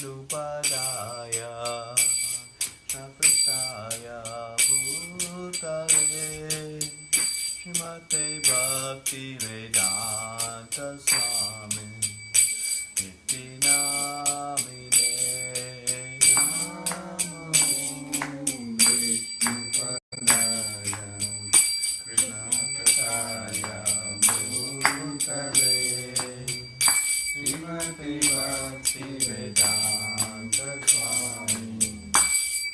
Nupadaya Shakritaya Bhutale Srimate Bhakti Vedanta Swami Iti Namine Srimate Bhakti Vedanta Swami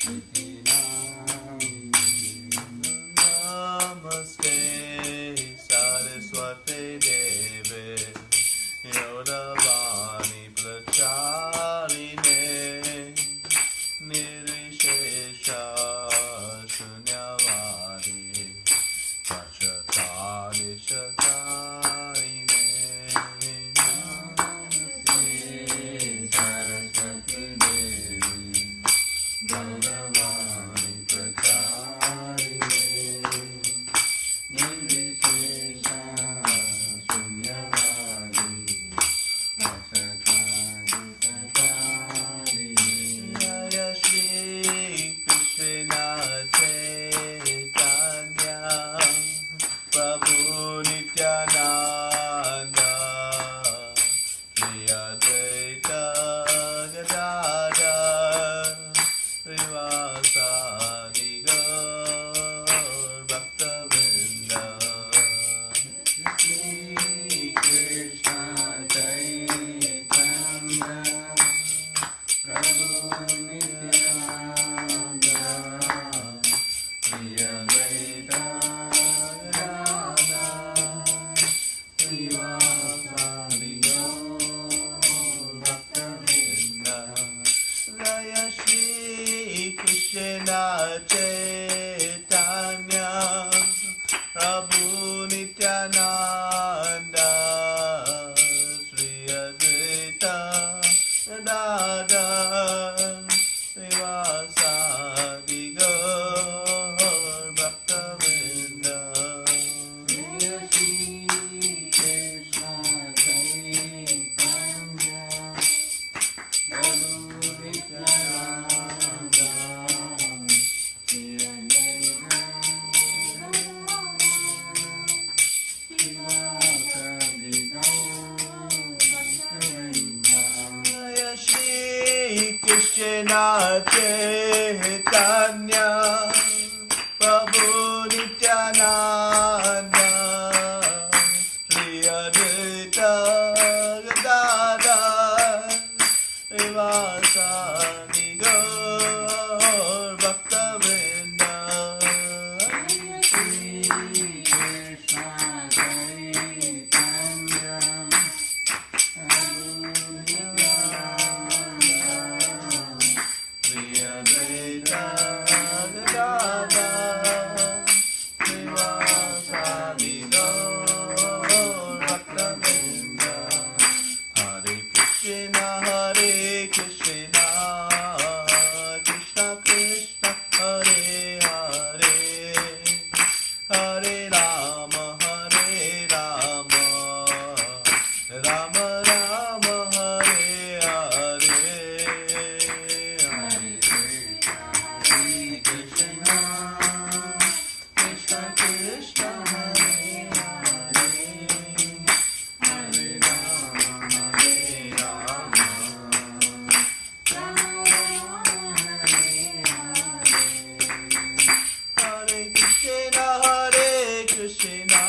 Iti Namaste Saraswate Deve Yodavani Pracharine Nirishesha Shunyavadi Pachatari Chatarine Saraswati Devi Gauranga Mahaprabhu Nirvishesha Shunyavadi Asakadi Jaya Shri Krishna Chaitanya Prabhu Nityananda Shri Advaita Gadadhar Srivasadi Gaur Bhakta-vrinda Shri Krishna Chaitanya Prabhu Nityananda Shri Advaita Gadadhar Srivasadi Gaur Bhakta-vrinda Jaya Shri Krishna Chaitanya Prabhu Nityananda Shri Advaita Gadadhar Srivasadi Gaur Bhakta-vrinda Jaya Shri Krishna Chaitanya Prabhu Nityananda Shri Advaita Srivasadi Gaur Bhakta-vrinda Jaya Shri Krishna Chaitanya Prabhu Nityananda Shri Advaita Gadadhar Srivasadi Gaur Bhakta-vrinda Shri Krishna Chaitanya Prabhu Nityananda Shri Advaita Gadadhar Srivasadi Gaur Bhakta-vrinda Hare Krishna Krishna Krishna Hare Hare Hare Rama Rama Rama Hare Hare Hare Krishna Krishna Krishna Hare Hare Hare Rama Hare Krishna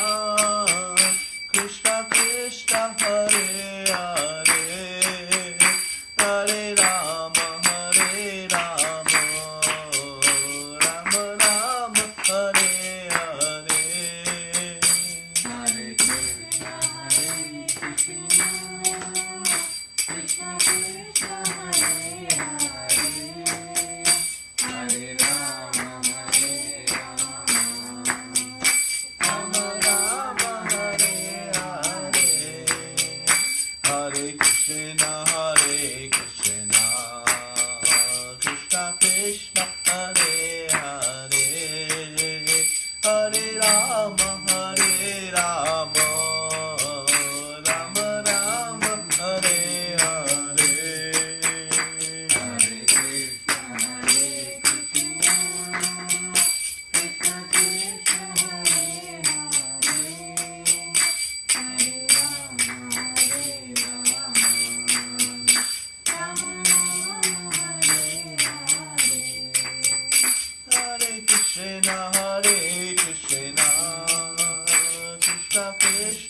Krishna Krishna Hare Hare Hare Rama Rama Rama Hare Hare Hare Krishna Krishna Krishna Hare Hare Hare Rama Rama Rama Hare Hare Hare Krishna Krishna Krishna Hare Hare Hare Rama Rama Rama Hare Hare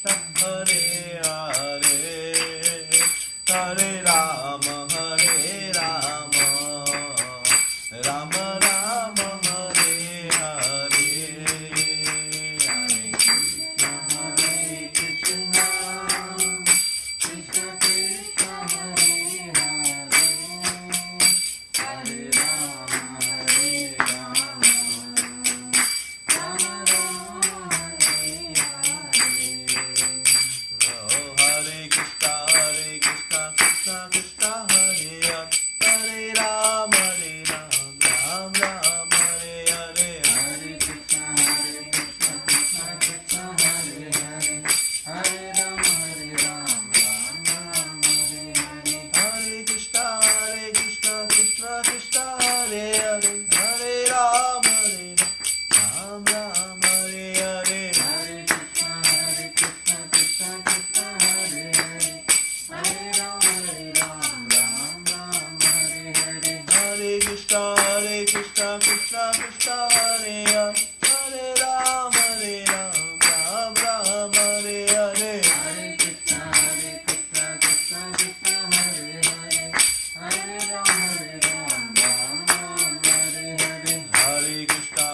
Krishna, Hare Hare, Hare Rama, Hare Rama, Rama Rama, Hare Hare, Hare Krishna, Hare Krishna, Krishna Krishna, Hare Hare, Hare Rama, Hare Rama, Rama Rama, Hare Hare. Oh, Hare Krishna, Krishna Krishna, Hare Hare, Hare Rama, Ram Ram, Hare Hare, Hare Krishna, Krishna Krishna, Hare Hare, Hare Rama, Ram Ram, Hare Hare, Hare Krishna, Krishna Krishna, Hare Hare, Hare Rama, Ram Ram, Hare Hare, Hare Krishna, Krishna Krishna, Hare Hare, Hare Rama, Ram Ram, Hare Hare, Hare Krishna, Krishna Krishna, Hare Hare, Hare Rama, Ram Ram, Hare Hare, Hare Krishna, Krishna Krishna, Hare Hare, Hare Rama, Ram Ram, Hare Hare, Hare Krishna,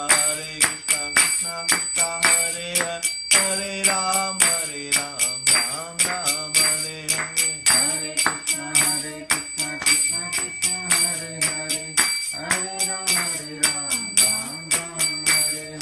Krishna Krishna, Hare Hare, Hare Rama, Ram Ram, Hare Hare, Hare Krishna, Krishna Krishna, Hare Hare, Hare Rama, Ram Ram, Hare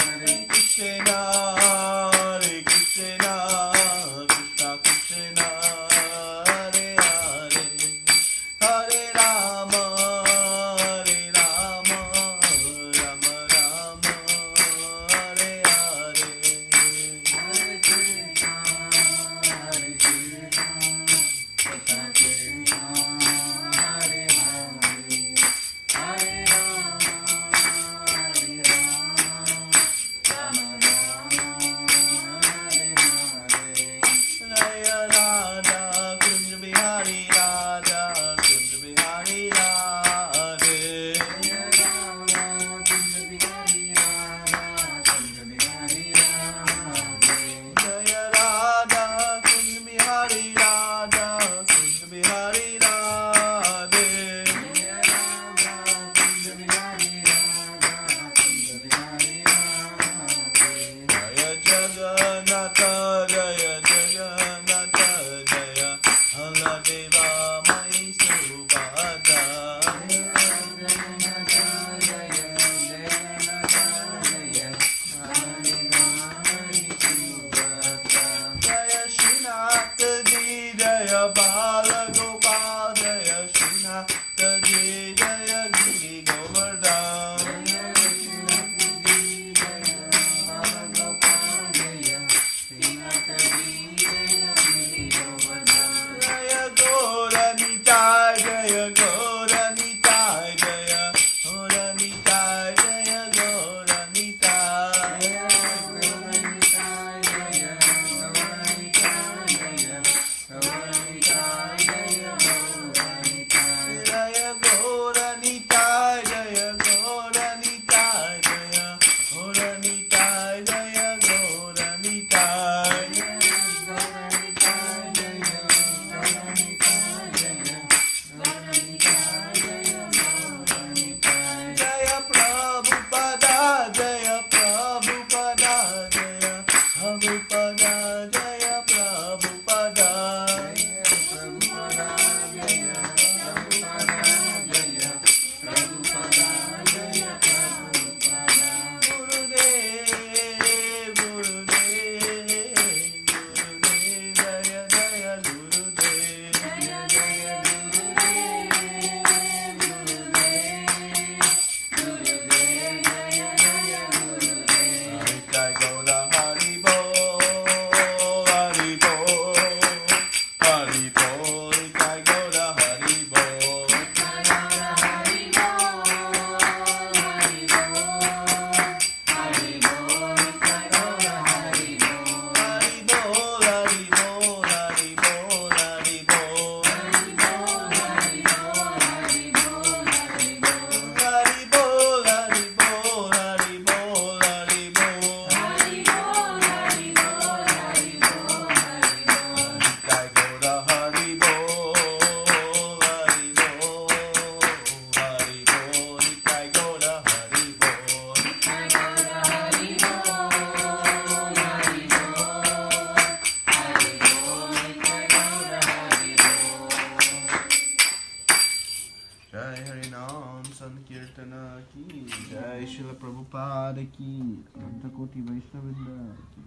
Jai Harinam Sankirtana ki Jai Srila Prabhupada ki Antakoti Vaishnavinda ki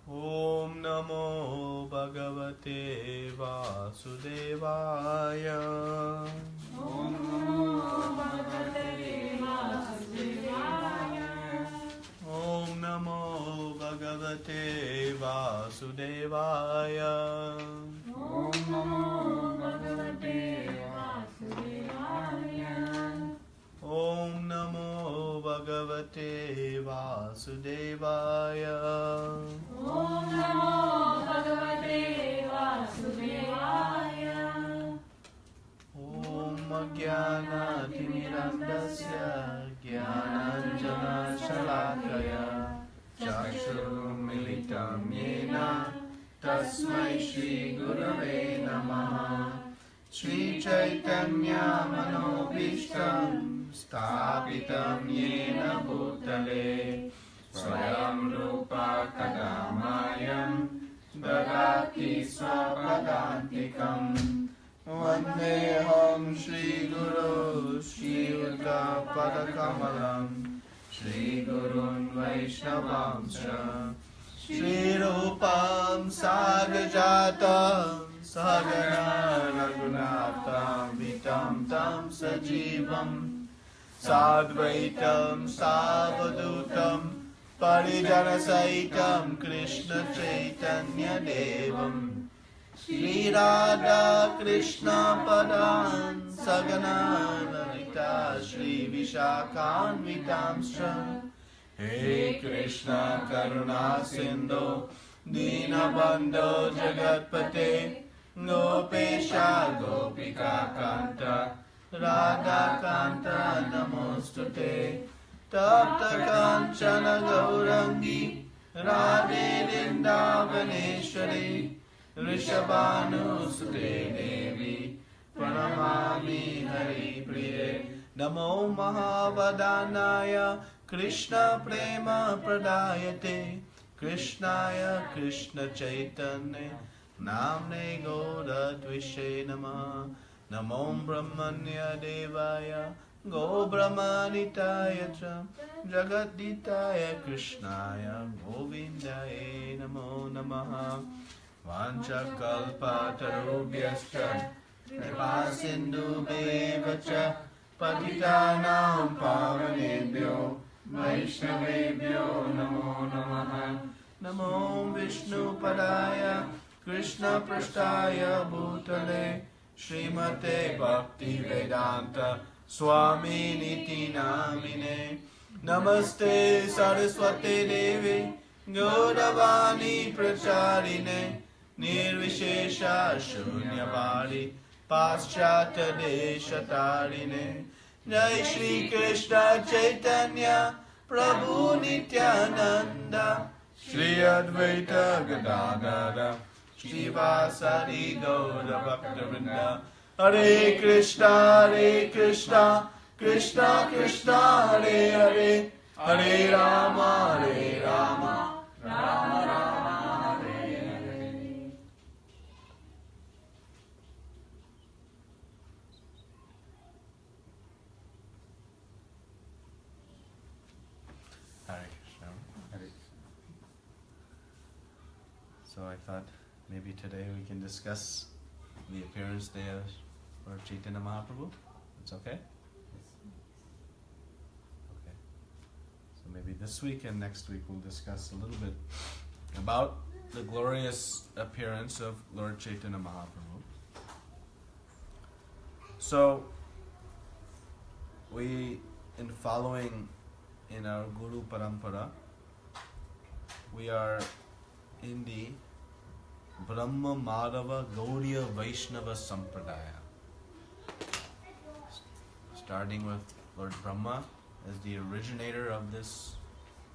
Om Namo Bhagavate Vasudevaya Om Namo Bhagavate Vasudevaya. Om Namo Bhagavate Vasudevaya Om Namo Bhagavate Vasudevaya. Om Namo Bhagavate Vasudevaya Om Namo Bhagavate Vasudevaya. Om Jnanatirmirandasya Jnananjana Shalakaya Chakshurumilitam Yena Tasmai Shri Gurave Namaha Shri Chaitanya Manobhishtam Sthapitam Yena Bhutale Swayam Rupa Kadamayam Dadati Swapadantikam Vandeham Shri Guru Shri Uta Padakamalam Shri Gurun Vaishnavamsha Shri Rupam Sagajatam Sagana Raghunatham Vitam Tam Sajivam Sadvaitam Savadutam Parijana Saitam Krishna Chaitanya Devam Shri Radha Krishna Padan Sagana Lalita Shri Vishakhan Vitamsha He Krishna Karuna Sindhu Dinabandho Jagatpate Gopesha Gopika Kanta Radha Kanta Namostute Tapta Kanchana Gaurangi Radhe Vrindavaneshwari Rishabhanusute Devi Pranamami Hari Priye Namo Mahavadanaya Krishna Prema Pradayate Krishnaya Krishna Chaitanya Namne Goda Dvishe Namah Namo Brahmanya Devaya Go Brahmanitaya Cha Jagaditaya Krishnaya Govindaya Namo Namaha Vanchakalpatarubhyascha Kripasindhu Bevacha Patitanam Pavanebhyo Vaishnavebhyo Namo Namaha Namo Vishnu Padaya Krishna Prasthaya Bhutale Srimate Bhakti Vedanta Swami Niti Namine Namaste Saraswate Devi Gaudavani Pracharine Nirvishesha Shunyavadi Paschata Deshatarine Jai Shri Krishna Chaitanya Prabhu Nityananda Shri Advaita Gadadara Shri Vasari Gaura Bhaktivinoda Hare Krishna Krishna Krishna Hare Hare Hare Rama Rama Rama Hare Hare. Hare Krishna. So I thought maybe today we can discuss the appearance day of Lord Chaitanya Mahaprabhu. It's okay? Okay. So maybe this week and next week we'll discuss a little bit about the glorious appearance of Lord Chaitanya Mahaprabhu. So, we, in following in our Guru Parampara, we are in the Brahma Madhava Gaudiya Vaishnava Sampradaya. Starting with Lord Brahma as the originator of this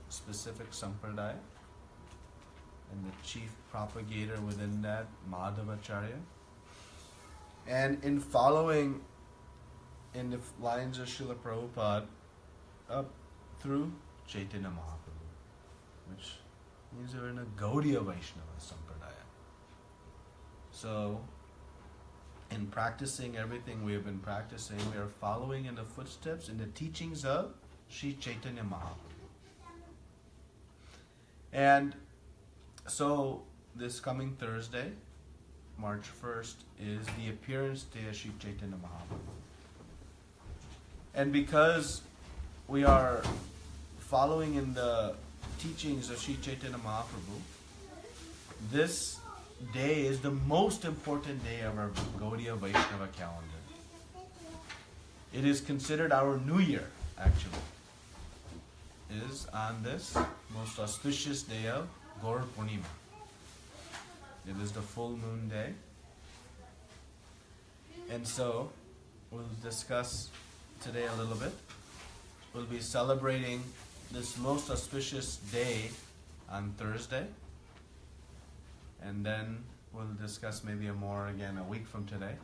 specific Sampradaya and the chief propagator within that, Madhavacharya. And in following in the lines of Srila Prabhupada up through Chaitanya Mahaprabhu, which means we're in a Gaudiya Vaishnava Sampradaya. So, in practicing everything we have been practicing, we are following in the footsteps, in the teachings of Sri Chaitanya Mahaprabhu. And so, this coming Thursday, March 1st, is the appearance day of Sri Chaitanya Mahaprabhu. And because we are following in the teachings of Sri Chaitanya Mahaprabhu, this day is the most important day of our Gaudiya Vaishnava calendar. It is considered our New Year, actually. It is on this most auspicious day of Gaur Purnima. It is the full moon day. And so, we'll discuss today a little bit. We'll be celebrating this most auspicious day on Thursday. And then we'll discuss maybe a week from today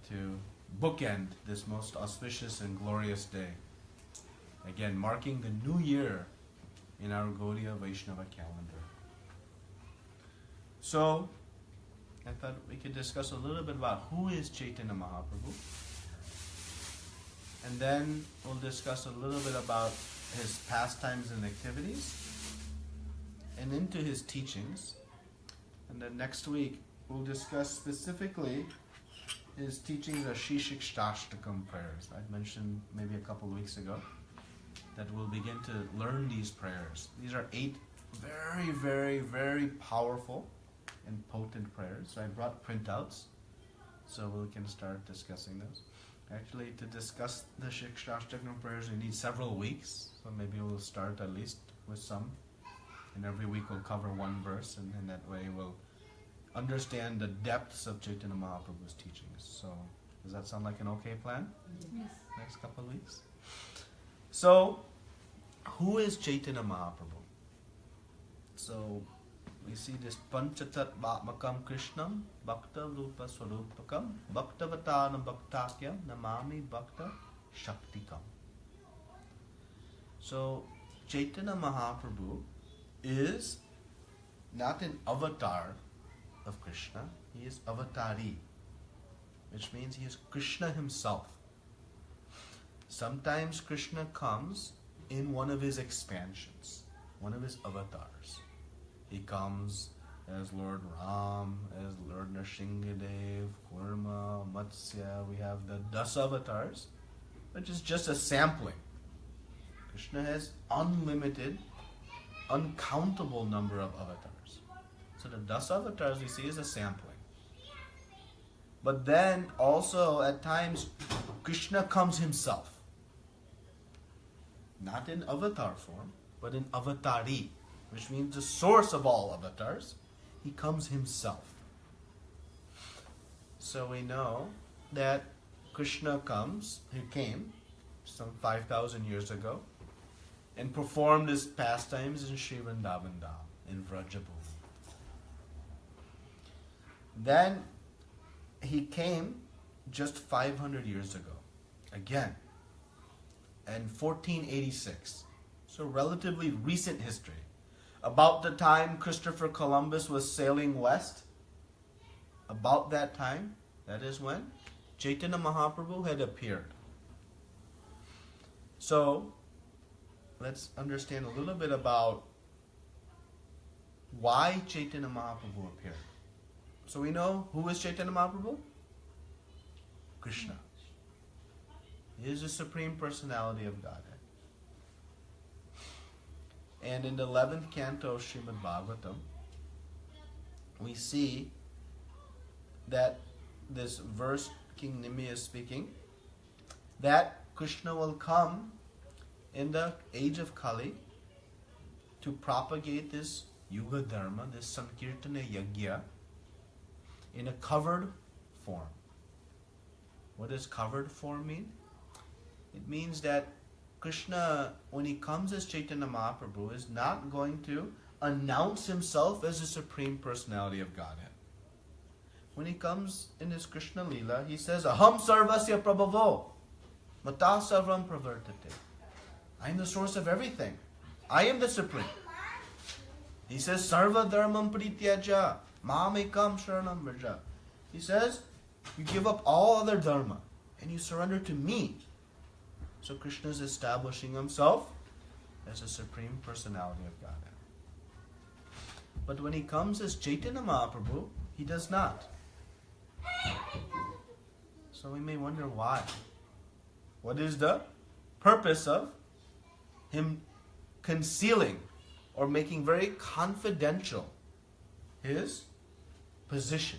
to bookend this most auspicious and glorious day. Again, marking the new year in our Gaudiya Vaishnava calendar. So, I thought we could discuss a little bit about who is Chaitanya Mahaprabhu. And then we'll discuss a little bit about his pastimes and activities and into his teachings. And then next week we'll discuss specifically his teachings of Shishikshashtakam prayers. I mentioned maybe a couple of weeks ago that we'll begin to learn these prayers. These are 8 very, very, very powerful and potent prayers. So I brought printouts so we can start discussing those. Actually, to discuss the Shikshashtakam prayers, we need several weeks. So maybe we'll start at least with some. And every week we'll cover one verse, and in that way we'll understand the depths of Chaitanya Mahaprabhu's teachings. So, does that sound like an okay plan? Yes. Next couple of weeks? So, who is Chaitanya Mahaprabhu? So, we see this Panchatat Bhatmakam Krishnam Bhakta Rupa Swarupakam Bhaktavatanam Bhaktakyam Namami Bhakta Shaktikam. So, Chaitanya Mahaprabhu is not an avatar of Krishna, he is avatari, which means he is Krishna himself. Sometimes Krishna comes in one of his expansions, one of his avatars. He comes as Lord Ram, as Lord Nrsingadev, Kurma, Matsya. We have the 10 avatars, which is just a sampling. Krishna has unlimited, uncountable number of avatars. So the 10 avatars we see is a sampling. But then also at times Krishna comes himself. Not in avatar form, but in avatari, which means the source of all avatars. He comes himself. So we know that Krishna came some 5,000 years ago and performed his pastimes in Sri Vrindavan Dham, in Vrajabhumi. Then he came just 500 years ago, again, in 1486. So relatively recent history. About the time Christopher Columbus was sailing west, about that time, that is when Chaitanya Mahaprabhu had appeared. So, let's understand a little bit about why Chaitanya Mahaprabhu appeared. So we know who is Chaitanya Mahaprabhu? Krishna. He is the Supreme Personality of Godhead. And in the 11th canto of Srimad Bhagavatam, we see that this verse King Nimi is speaking, that Krishna will come in the age of Kali to propagate this Yuga Dharma, this Sankirtana Yajna, in a covered form. What does covered form mean? It means that Krishna, when he comes as Chaitanya Mahaprabhu, is not going to announce himself as the Supreme Personality of Godhead. When he comes in his Krishna Leela, he says, Aham sarvasya prabhavo, mata sarvam pravartate. I am the source of everything. I am the Supreme. He says, Sarva dharmam prityaja, Mamekam sharanam vraja. He says, you give up all other dharma and you surrender to me. So Krishna is establishing himself as a Supreme Personality of Godhead. But when he comes as Chaitanya Mahaprabhu, he does not. So we may wonder why. What is the purpose of him concealing or making very confidential his position?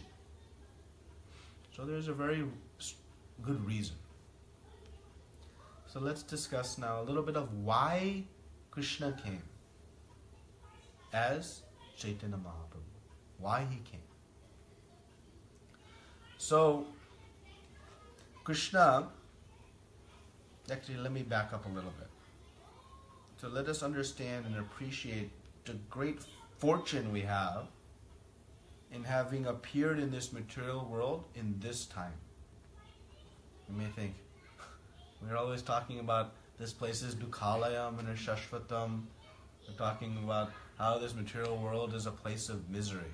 So there's a very good reason. So let's discuss now a little bit of why Krishna came as Chaitanya Mahaprabhu. Why he came. So Krishna, actually let me back up a little bit. So let us understand and appreciate the great fortune we have in having appeared in this material world in this time. You may think, we're always talking about this place is Dukhalayam and Shashvatam. We're talking about how this material world is a place of misery.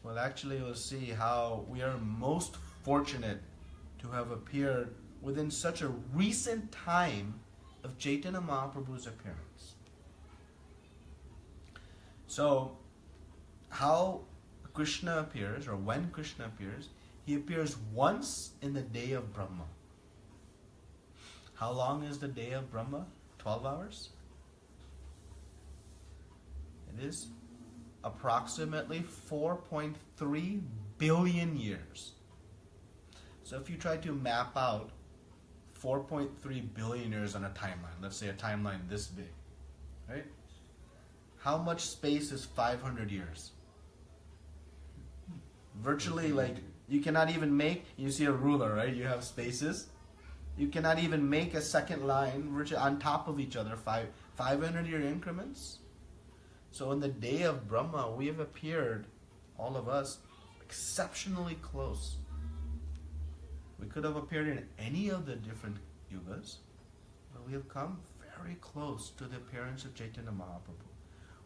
Well, actually we'll see how we are most fortunate to have appeared within such a recent time of Chaitanya Mahaprabhu's appearance. So, how Krishna appears, or when Krishna appears, he appears once in the day of Brahma. How long is the day of Brahma? 12 hours? It is approximately 4.3 billion years. So if you try to map out 4.3 billion years on a timeline, let's say a timeline this big, right? How much space is 500 years? Virtually, like, you cannot even make, you see a ruler, right? You have spaces. You cannot even make a second line virtually on top of each other, 500-year increments. So in the day of Brahma, we have appeared, all of us, exceptionally close. We could have appeared in any of the different yugas, but we have come very close to the appearance of Chaitanya Mahaprabhu,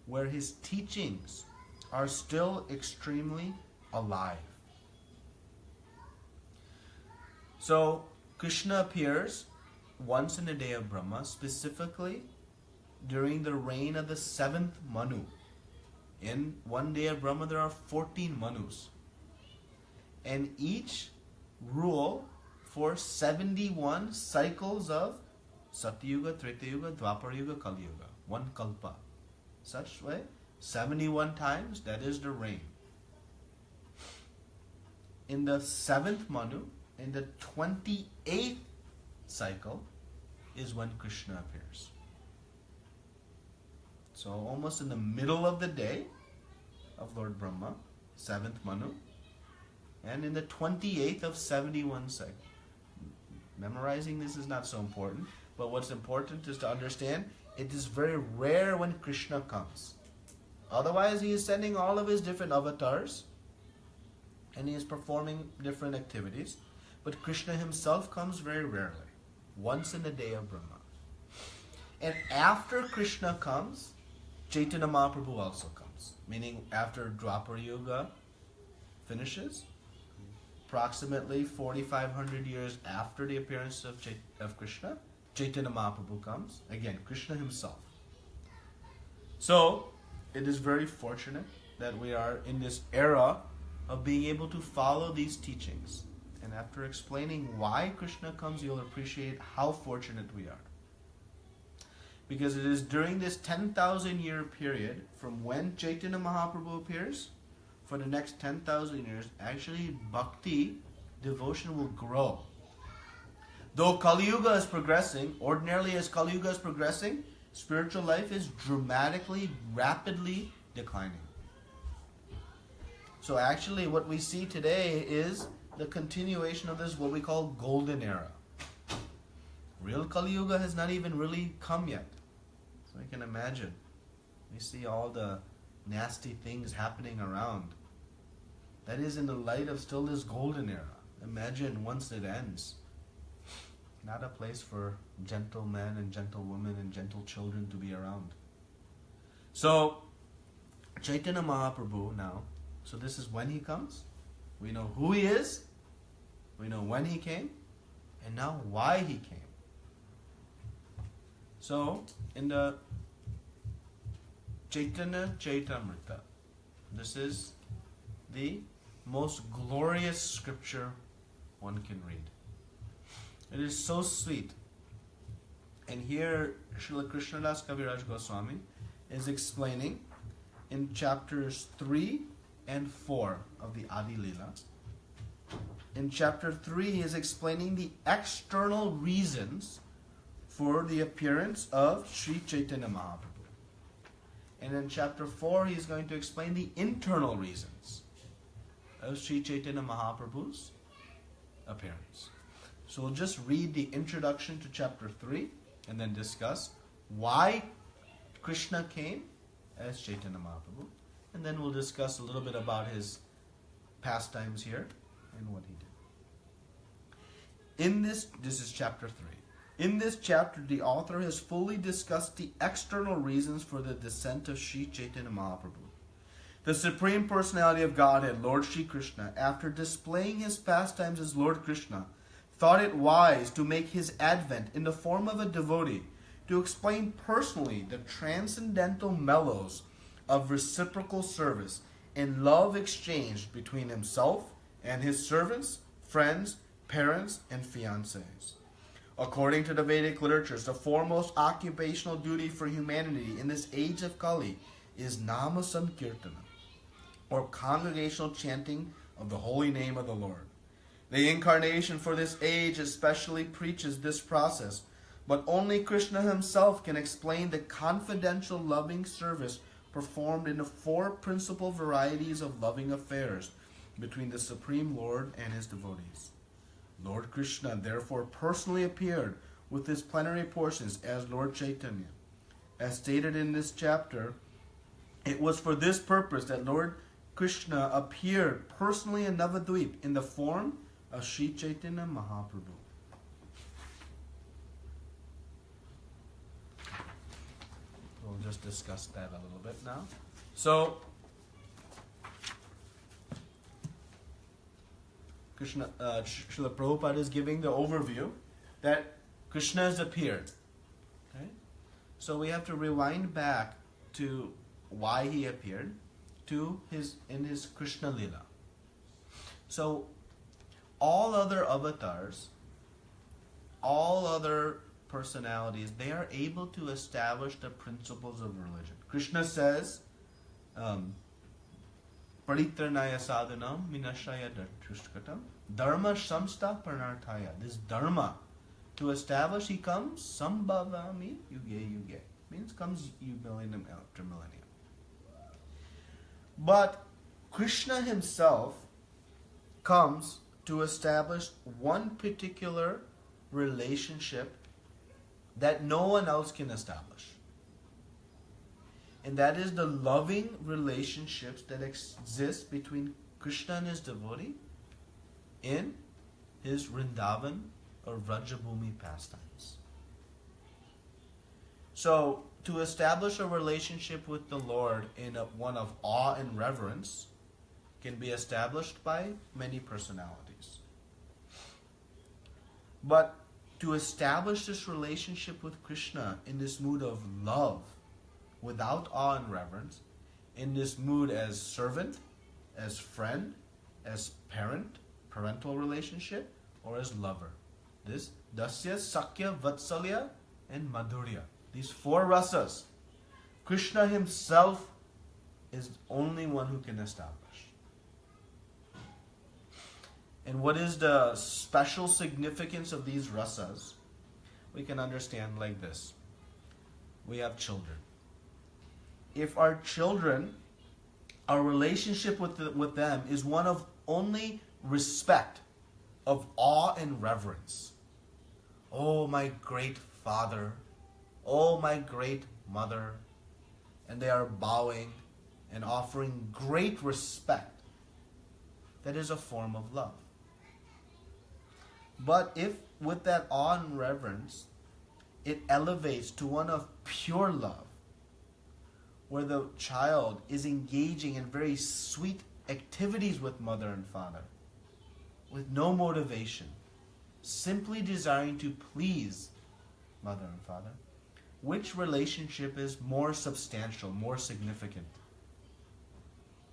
where his teachings are still extremely alive. So Krishna appears once in the day of Brahma, specifically during the reign of the 7th Manu. In one day of Brahma, there are 14 Manus. And each rule for 71 cycles of Satyuga, Tretayuga, Dwapara Kali Yuga. One kalpa. Such way, 71 times, that is the reign. In the 7th Manu, in the 28th cycle, is when Krishna appears. So almost in the middle of the day of Lord Brahma, 7th Manu, and in the 28th of 71 cycle. Memorizing this is not so important, but what's important is to understand it is very rare when Krishna comes. Otherwise, he is sending all of his different avatars and he is performing different activities. But Krishna himself comes very rarely, once in the day of Brahma. And after Krishna comes, Chaitanya Mahaprabhu also comes. Meaning after Dwapara Yuga finishes, approximately 4,500 years after the appearance of Krishna, Chaitanya Mahaprabhu comes. Again, Krishna himself. So, it is very fortunate that we are in this era of being able to follow these teachings. And after explaining why Krishna comes, you'll appreciate how fortunate we are. Because it is during this 10,000 year period from when Chaitanya Mahaprabhu appears, for the next 10,000 years, actually bhakti, devotion will grow. Though Kali Yuga is progressing, ordinarily as Kali Yuga is progressing, spiritual life is dramatically, rapidly declining. So actually what we see today is the continuation of this, what we call golden era. Real Kali Yuga has not even really come yet. So you can imagine. We see all the nasty things happening around. That is in the light of still this golden era. Imagine once it ends. Not a place for gentle men and gentle women and gentle children to be around. So, Chaitanya Mahaprabhu now, so this is when he comes. We know who he is, we know when he came, and now why he came. So, in the Chaitanya Chaitamrita, this is the most glorious scripture one can read. It is so sweet. And here, Srila Krishnadas Kaviraj Goswami is explaining in chapters 3 and 4 of the Adi Leela. In chapter 3, he is explaining the external reasons for the appearance of Sri Chaitanya Mahaprabhu. And in chapter 4, he is going to explain the internal reasons of Sri Chaitanya Mahaprabhu's appearance. So we'll just read the introduction to chapter 3 and then discuss why Krishna came as Chaitanya Mahaprabhu. And then we'll discuss a little bit about his pastimes here and what he did. This is chapter 3. In this chapter, the author has fully discussed the external reasons for the descent of Sri Chaitanya Mahaprabhu. The Supreme Personality of Godhead, Lord Sri Krishna, after displaying his pastimes as Lord Krishna, thought it wise to make his advent in the form of a devotee to explain personally the transcendental mellows of reciprocal service and love exchanged between himself and his servants, friends, parents, and fiancés. According to the Vedic literatures, the foremost occupational duty for humanity in this age of Kali is Nama Sankirtana, or congregational chanting of the holy name of the Lord. The incarnation for this age especially preaches this process, but only Krishna himself can explain the confidential loving service performed in the 4 principal varieties of loving affairs between the Supreme Lord and his devotees. Lord Krishna therefore personally appeared with his plenary portions as Lord Chaitanya. As stated in this chapter, it was for this purpose that Lord Krishna appeared personally in Navadvip in the form of Sri Chaitanya Mahaprabhu. We'll just discuss that a little bit now. So, Srila Prabhupada is giving the overview that Krishna has appeared. Okay? So we have to rewind back to why he appeared in his Krishna Lila. So all other avatars, all other personalities, they are able to establish the principles of religion. Krishna says, Paritranaya sadhanam minashaya dhartushkatam dharma samsta pranarthaya. This dharma, to establish, he comes sambhavami yuge. Means comes millennium after millennium. But Krishna himself comes to establish one particular relationship that no one else can establish. And that is the loving relationships that exist between Krishna and his devotee in his Vrindavan or Vrajabhumi pastimes. So, to establish a relationship with the Lord in one of awe and reverence can be established by many personalities. But to establish this relationship with Krishna in this mood of love, without awe and reverence, in this mood as servant, as friend, as parent, parental relationship, or as lover. This Dasya, Sakya, Vatsalya, and Madhurya. These 4 rasas, Krishna himself is the only one who can establish. And what is the special significance of these rasas? We can understand like this. We have children. If our children, our relationship with them is one of only respect, of awe and reverence. Oh, my great father. Oh, my great mother. And they are bowing and offering great respect. That is a form of love. But if with that awe and reverence, it elevates to one of pure love, where the child is engaging in very sweet activities with mother and father, with no motivation, simply desiring to please mother and father, which relationship is more substantial, more significant?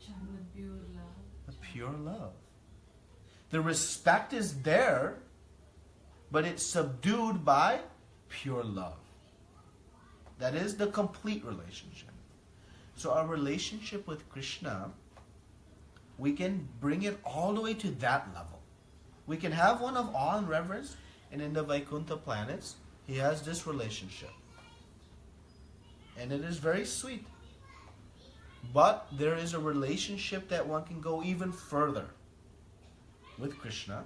Child with pure love. The pure love. The respect is there, but it's subdued by pure love. That is the complete relationship. So our relationship with Krishna, we can bring it all the way to that level. We can have one of awe and reverence, and in the Vaikuntha planets, he has this relationship. And it is very sweet. But there is a relationship that one can go even further with Krishna,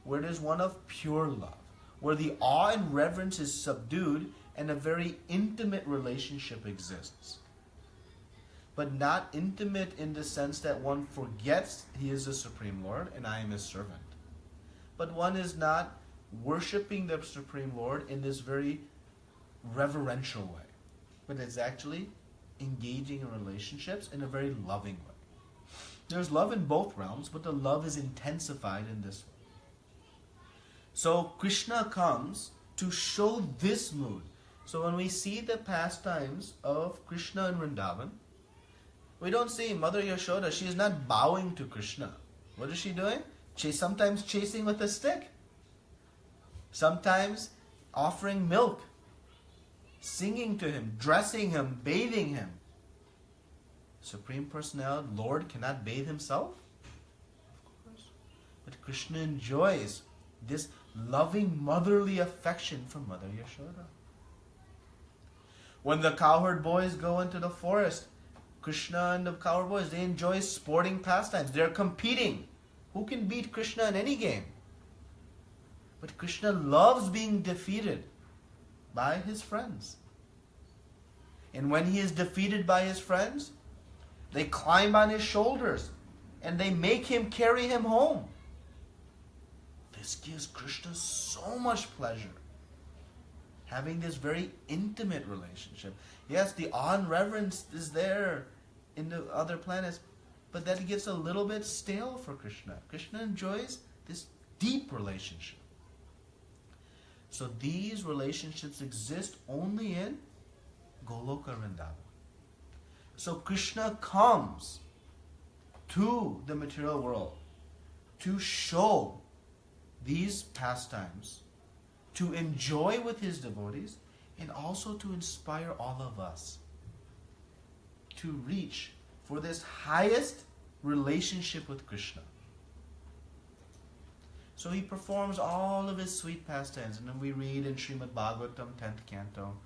where it is one of pure love, where the awe and reverence is subdued and a very intimate relationship exists. But not intimate in the sense that one forgets he is the Supreme Lord and I am his servant. But one is not worshipping the Supreme Lord in this very reverential way, but it's actually engaging in relationships in a very loving way. There's love in both realms, but the love is intensified in this way. So Krishna comes to show this mood. So when we see the pastimes of Krishna in Vrindavan, we don't see Mother Yashoda. She is not bowing to Krishna. What is she doing? Sometimes chasing with a stick. Sometimes offering milk. Singing to him, dressing him, bathing him. Supreme Personality, Lord cannot bathe himself? Of course. But Krishna enjoys this loving motherly affection from Mother Yashoda. When the cowherd boys go into the forest, Krishna and the cowherd boys, they enjoy sporting pastimes. They're competing. Who can beat Krishna in any game? But Krishna loves being defeated by his friends. And when he is defeated by his friends, they climb on his shoulders and they make him carry him home. This gives Krishna so much pleasure. Having this very intimate relationship. Yes, the awe and reverence is there in the other planets, but that gets a little bit stale for Krishna. Krishna enjoys this deep relationship. So these relationships exist only in Goloka Vrindavan. So Krishna comes to the material world to show these pastimes, to enjoy with his devotees, and also to inspire all of us to reach for this highest relationship with Krishna. So he performs all of his sweet pastimes. And then we read in Srimad Bhagavatam, 10th canto,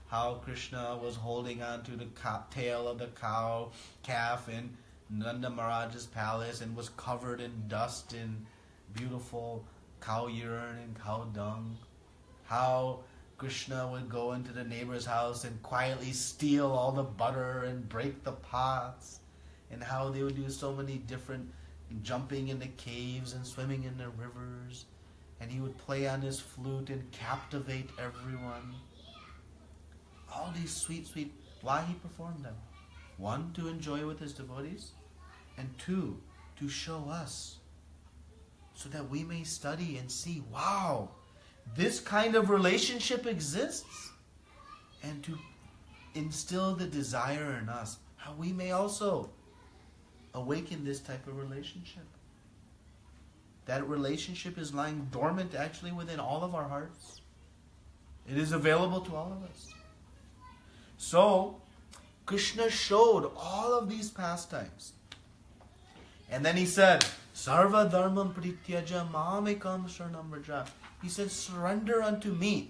how Krishna was holding on to the tail of the calf in Nanda Maharaj's palace and was covered in dust and beautiful cow urine and cow dung. How Krishna would go into the neighbor's house and quietly steal all the butter and break the pots. And how they would do so many different jumping in the caves and swimming in the rivers. And he would play on his flute and captivate everyone. All these sweet, why he performed them? One, to enjoy with his devotees. And two, to show us. So that we may study and see, wow, this kind of relationship exists. And to instill the desire in us, how we may also awaken this type of relationship. That relationship is lying dormant actually within all of our hearts. It is available to all of us. So, Krishna showed all of these pastimes. And then he said, Sarva dharmam prityaja mamekam sharanam vraja. He said, surrender unto me.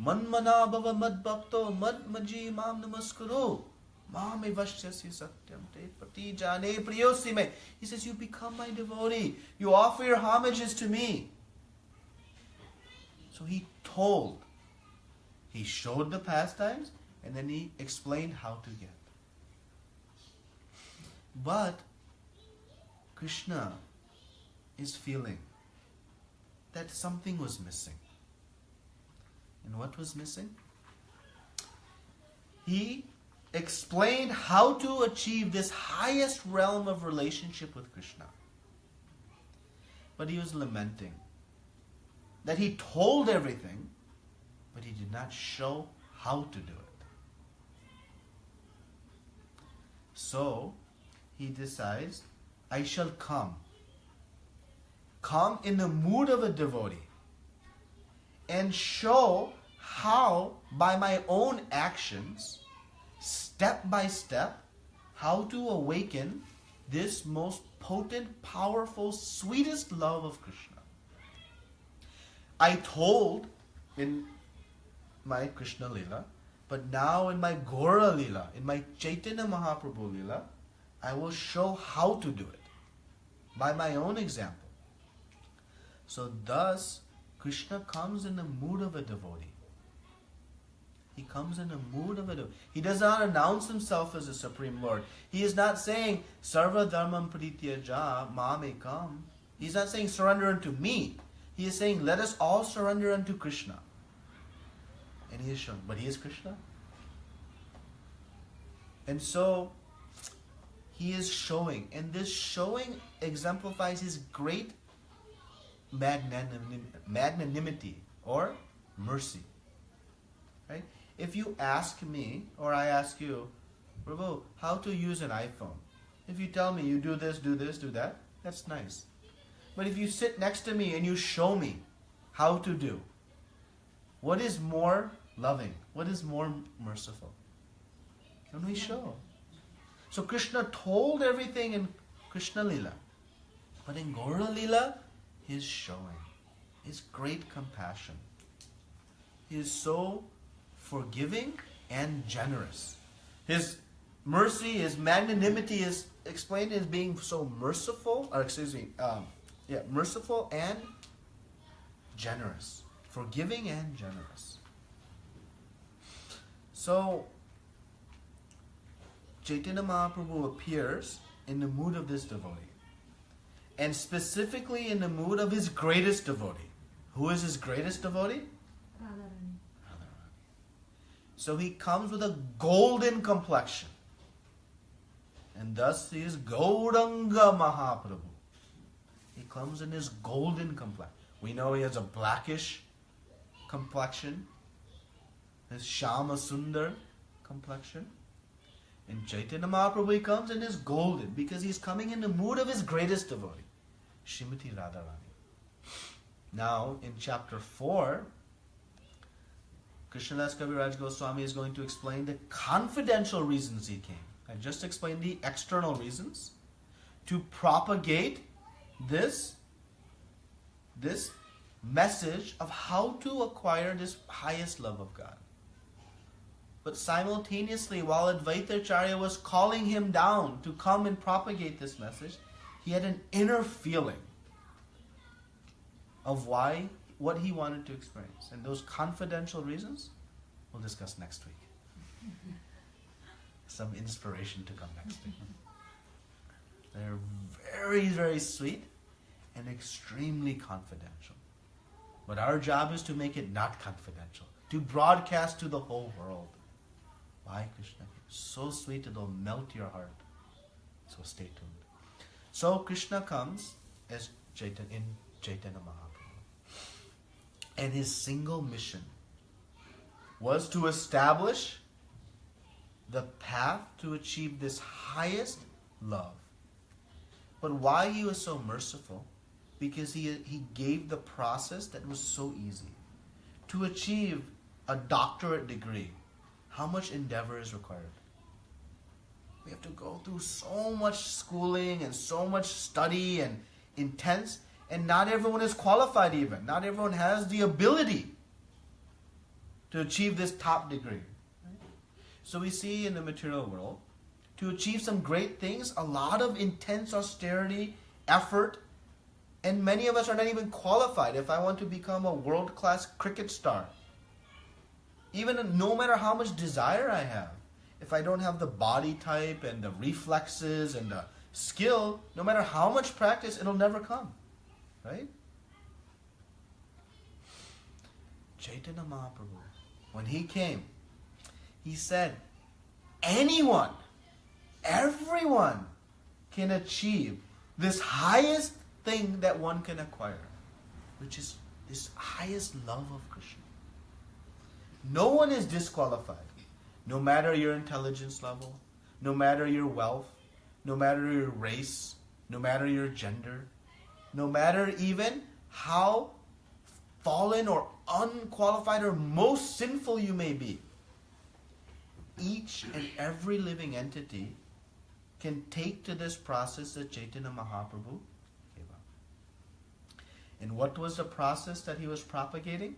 Manmana bhava mad bhakto mad maji mam namaskuru. Mame vashyasya satyam te pati jane priyosime. He says, you become my devotee. You offer your homages to me. So he told. He showed the pastimes and then he explained how to get. But Krishna is feeling that something was missing. And what was missing? He explained how to achieve this highest realm of relationship with Krishna. But he was lamenting that he told everything, but he did not show how to do it. So he decides, I shall come in the mood of a devotee and show how, by my own actions, step by step, how to awaken this most potent, powerful, sweetest love of Krishna. I told in my Krishna Lila, but now in my Gaura Lila, in my Chaitanya Mahaprabhu Lila, I will show how to do it by my own example. So thus, Krishna comes in the mood of a devotee. He comes in the mood of a devotee. He does not announce himself as the Supreme Lord. He is not saying, Sarva Dharmam Prityaja Mamekam. He's not saying, surrender unto me. He is saying, let us all surrender unto Krishna. And he is shown. But he is Krishna. And so, he is showing. And this showing exemplifies his great magnanimity or mercy. Right? If you ask me, or I ask you, Prabhu, how to use an iPhone? If you tell me you do this, do that, that's nice. But if you sit next to me and you show me how to do, what is more loving? What is more merciful? When we show. So Krishna told everything in Krishna Lila. But in Gaura Lila, he is showing his great compassion. He is so forgiving and generous. His mercy, his magnanimity is explained as being so merciful, merciful and generous. Forgiving and generous. So, Chaitanya Mahaprabhu appears in the mood of this devotee. And specifically in the mood of his greatest devotee. Who is his greatest devotee? Radharani. So he comes with a golden complexion. And thus he is Gauranga Mahaprabhu. He comes in his golden complexion. We know he has a blackish complexion. His Shama Sundar complexion. In Chaitanya Mahaprabhu he comes in his golden because he's coming in the mood of his greatest devotee, Srimati Radharani. Now in chapter 4, Krishnadas Kaviraj Goswami is going to explain the confidential reasons he came. I just explained the external reasons to propagate this message of how to acquire this highest love of God. But simultaneously, while Advaita Acharya was calling him down to come and propagate this message, he had an inner feeling of what he wanted to experience. And those confidential reasons, we'll discuss next week. Some inspiration to come next week. They're very, very sweet and extremely confidential. But our job is to make it not confidential, to broadcast to the whole world. Why Krishna? So sweet it'll melt your heart. So stay tuned. So Krishna comes as Chaitanya Mahaprabhu. And his single mission was to establish the path to achieve this highest love. But why he was so merciful? Because he gave the process that was so easy. To achieve a doctorate degree, how much endeavor is required? We have to go through so much schooling and so much study and intense, and not everyone is qualified even. Not everyone has the ability to achieve this top degree. So we see in the material world, to achieve some great things, a lot of intense austerity, effort, and many of us are not even qualified. If I want to become a world-class cricket star, even no matter how much desire I have, if I don't have the body type and the reflexes and the skill, no matter how much practice, it'll never come. Right? Chaitanya Mahaprabhu, when he came, he said, anyone, everyone can achieve this highest thing that one can acquire, which is this highest love of Krishna. No one is disqualified, no matter your intelligence level, no matter your wealth, no matter your race, no matter your gender, no matter even how fallen or unqualified or most sinful you may be. Each and every living entity can take to this process that Chaitanya Mahaprabhu gave up. And what was the process that he was propagating?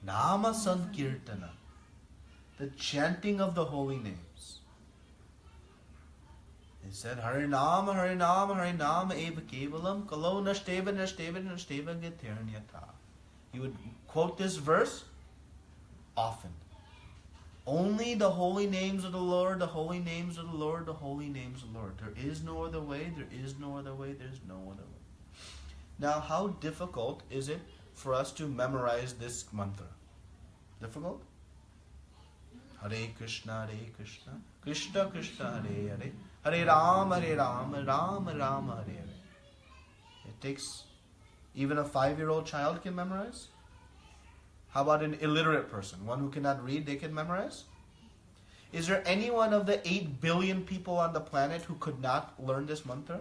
Nama Sankirtana, the chanting of the holy names. He said, Hare Nama, Hare Nama, Hare Nama, Eva Kevalam, Kalo Nashteva, Nashteva, Nashteva, Githirnyata. He would quote this verse often. Only the holy names of the Lord, the holy names of the Lord, the holy names of the Lord. There is no other way, there is no other way, there is no other way. Now, how difficult is it for us to memorize this mantra? Difficult? Hare Krishna, Krishna Krishna, Hare Hare, Hare Rama, Rama Rama, Hare Hare. It takes, even a 5-year-old child can memorize? How about an illiterate person, one who cannot read, they can memorize? Is there anyone of the 8 billion people on the planet who could not learn this mantra?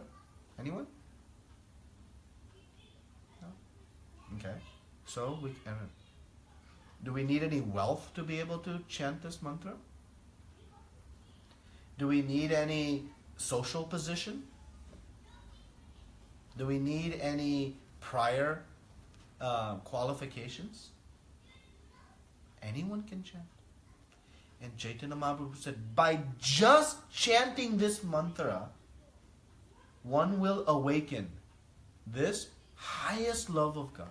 Anyone? No? Okay. So, do we need any wealth to be able to chant this mantra? Do we need any social position? Do we need any prior qualifications? Anyone can chant. And Chaitanya Mahaprabhu said, by just chanting this mantra, one will awaken this highest love of God.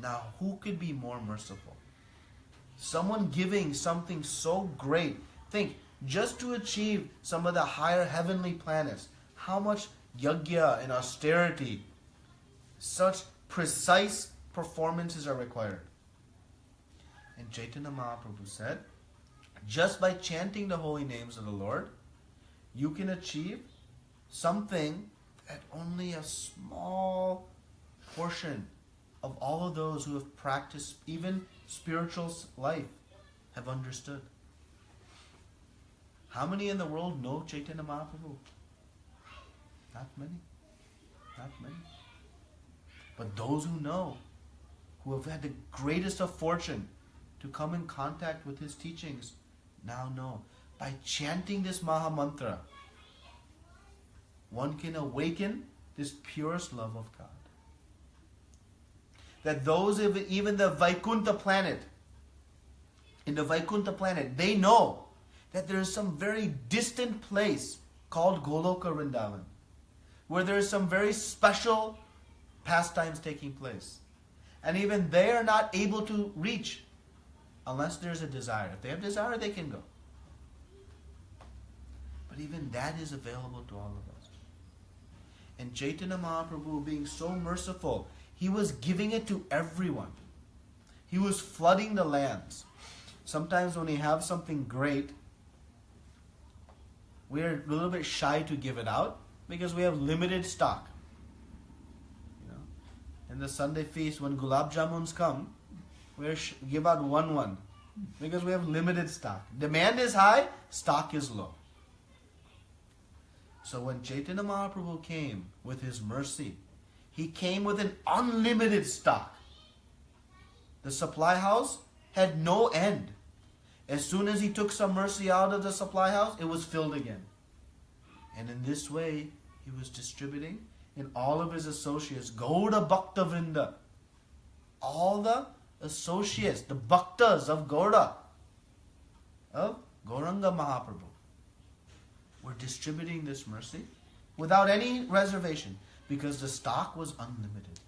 Now, who could be more merciful? Someone giving something so great. Think, just to achieve some of the higher heavenly planets, how much yajna and austerity, such precise performances are required. And Chaitanya Mahaprabhu said, just by chanting the holy names of the Lord, you can achieve something that only a small portion of all of those who have practiced even spiritual life have understood. How many in the world know Chaitanya Mahaprabhu? Not many. Not many. But those who know, who have had the greatest of fortune to come in contact with his teachings, now know. By chanting this Maha Mantra, one can awaken this purest love of God. That those of even the Vaikuntha planet, in the Vaikuntha planet, they know that there is some very distant place called Goloka Vrindavan, where there is some very special pastimes taking place. And even they are not able to reach unless there's a desire. If they have desire, they can go. But even that is available to all of us. And Chaitanya Mahaprabhu, being so merciful, he was giving it to everyone. He was flooding the lands. Sometimes when we have something great, we're a little bit shy to give it out because we have limited stock. You know, in the Sunday feast, when gulab jamuns come, we give out one because we have limited stock. Demand is high, stock is low. So when Chaitanya Mahaprabhu came with his mercy, he came with an unlimited stock. The supply house had no end. As soon as he took some mercy out of the supply house, it was filled again. And in this way, he was distributing in all of his associates, Gauda Bhakta Vrinda. All the associates, the Bhaktas of Gauda, of Gauranga Mahaprabhu, were distributing this mercy without any reservation because the stock was unlimited.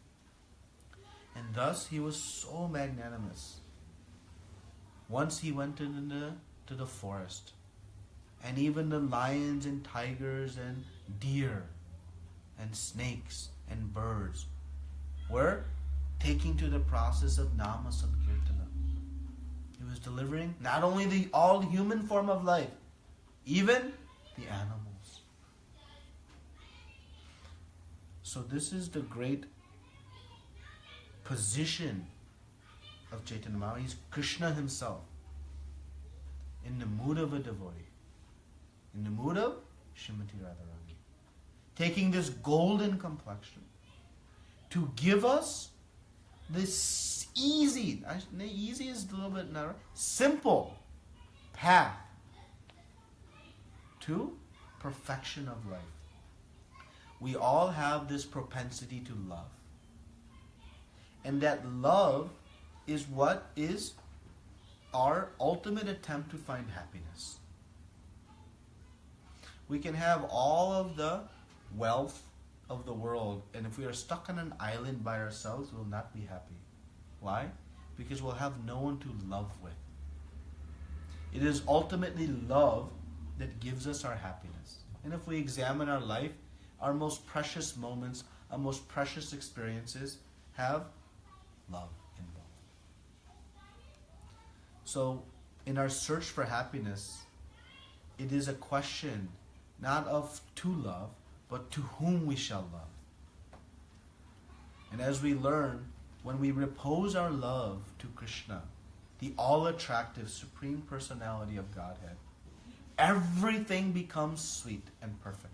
And thus he was so magnanimous. Once he went to the forest, and even the lions and tigers and deer and snakes and birds were taking to the process of Nama Sankirtana. He was delivering not only the all human form of life, even the animals. So this is the great position of Chaitanya Mahaprabhu. He's Krishna himself in the mood of a devotee, in the mood of Srimati Radharani, taking this golden complexion to give us this easy is a little bit narrow, simple path to perfection of life. We all have this propensity to love. And that love is what is our ultimate attempt to find happiness. We can have all of the wealth of the world, and if we are stuck on an island by ourselves, we will not be happy. Why? Because we'll have no one to love with. It is ultimately love that gives us our happiness. And if we examine our life, our most precious moments, our most precious experiences have love involved. So, in our search for happiness, it is a question not of to love, but to whom we shall love. And as we learn, when we repose our love to Krishna, the all-attractive Supreme Personality of Godhead, everything becomes sweet and perfect.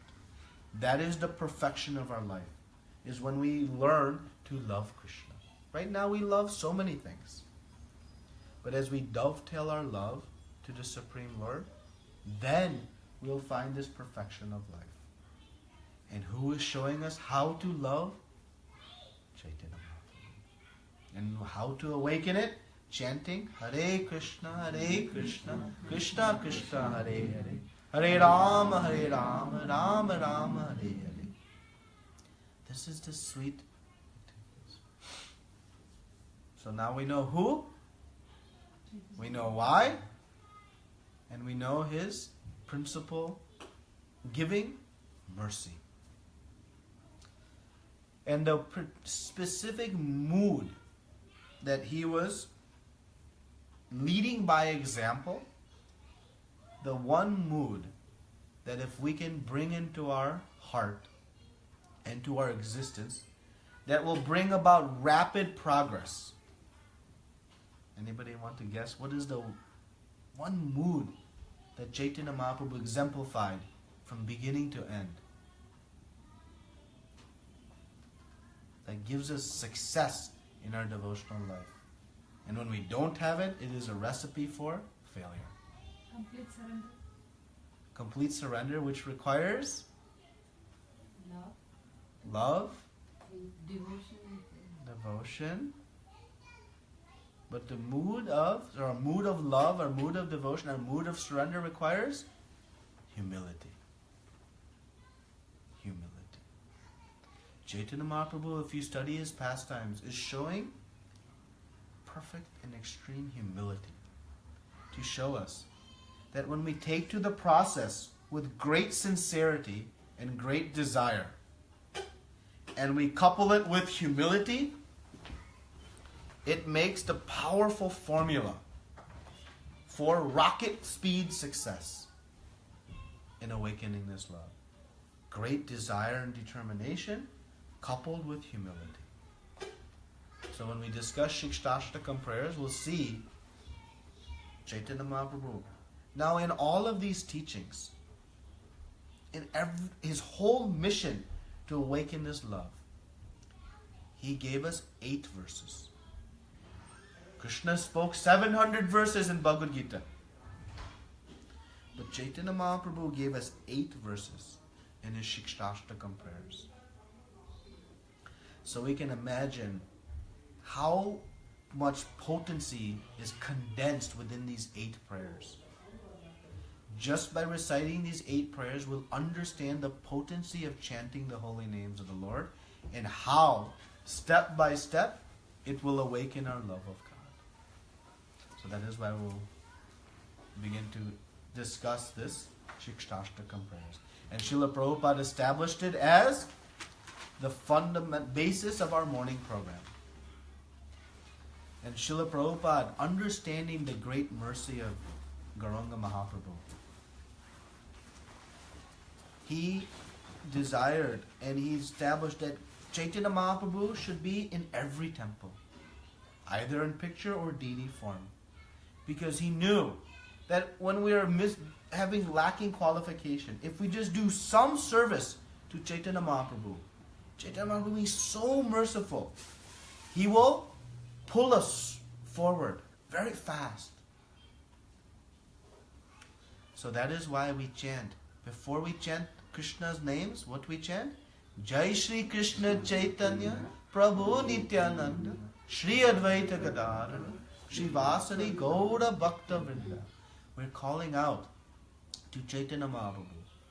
That is the perfection of our life, is when we learn to love Krishna. Right now we love so many things. But as we dovetail our love to the Supreme Lord, then we'll find this perfection of life. And who is showing us how to love? Chaitanya Mahaprabhu. And how to awaken it? Chanting Hare Krishna, Krishna Krishna, Hare Hare, Hare Rama, Rama Rama, Hare Hare. This is the sweet. So now we know who, we know why, and we know his principle, giving mercy. And the specific mood that he was leading by example, the one mood that if we can bring into our heart and to our existence, that will bring about rapid progress. Anybody want to guess what is the one mood that Chaitanya Mahaprabhu exemplified from beginning to end, that gives us success in our devotional life? And when we don't have it, it is a recipe for failure. Complete surrender. Complete surrender, which requires Love. love, Devotion. But the mood of, or a mood of love, or mood of devotion, or mood of surrender requires humility. Humility. Chaitanya Mahaprabhu, if you study his pastimes, is showing perfect and extreme humility to show us that when we take to the process with great sincerity and great desire, and we couple it with humility, it makes the powerful formula for rocket speed success in awakening this love. Great desire and determination coupled with humility. So when we discuss Shikshashtakam prayers, we'll see Chaitanya Mahaprabhu. Now in all of these teachings, in his whole mission to awaken this love, he gave us 8 verses. Krishna spoke 700 verses in Bhagavad Gita. But Chaitanya Mahaprabhu gave us 8 verses in his Shikshashtakam prayers. So we can imagine how much potency is condensed within these 8 prayers. Just by reciting these 8 prayers, we'll understand the potency of chanting the holy names of the Lord and how, step by step, it will awaken our love of God. So that is why we'll begin to discuss this Shikshashtakam prayers. And Srila Prabhupada established it as the fundamental basis of our morning program. And Srila Prabhupada, understanding the great mercy of Gauranga Mahaprabhu, he desired and he established that Chaitanya Mahaprabhu should be in every temple, either in picture or deity form. Because he knew that when we are having lacking qualification, if we just do some service to Chaitanya Mahaprabhu is so merciful. He will pull us forward very fast. So that is why we chant. Before we chant Krishna's names, what we chant? Jai Shri Krishna Chaitanya Prabhu Nityananda Shri Advaita Gadadhara Shri Vasari Gaura Bhakta Vrinda. We're calling out to Chaitanya Mahaprabhu,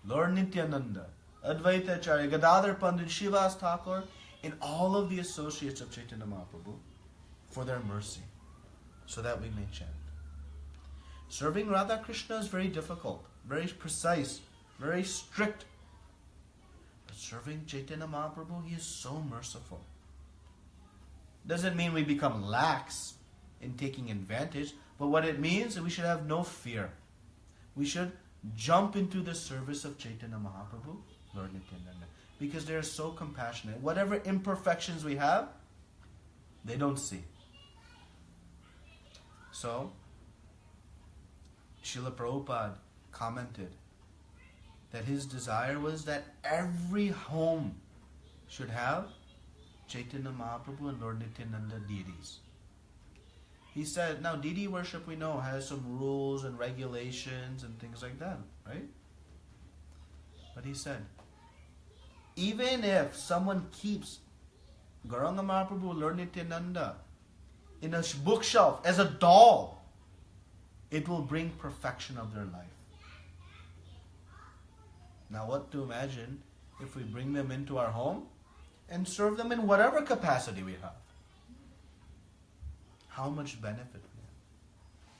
Lord Nityananda, Advaita Acharya, Gadadhar Pandit, Srivas Thakur, and all of the associates of Chaitanya Mahaprabhu for their mercy, so that we may chant. Serving Radha Krishna is very difficult, very precise, very strict. But serving Chaitanya Mahaprabhu, he is so merciful. Doesn't mean we become lax in taking advantage, but what it means is we should have no fear. We should jump into the service of Chaitanya Mahaprabhu, Lord Nityananda, because they are so compassionate. Whatever imperfections we have, they don't see. So, Srila Prabhupada commented that his desire was that every home should have Chaitanya Mahaprabhu and Lord Nityananda deities. He said, now deity worship we know has some rules and regulations and things like that, right? But he said, even if someone keeps Gauranga Mahaprabhu, Lord Nityananda in a bookshelf as a doll, it will bring perfection of their life. Now what to imagine if we bring them into our home and serve them in whatever capacity we have? How much benefit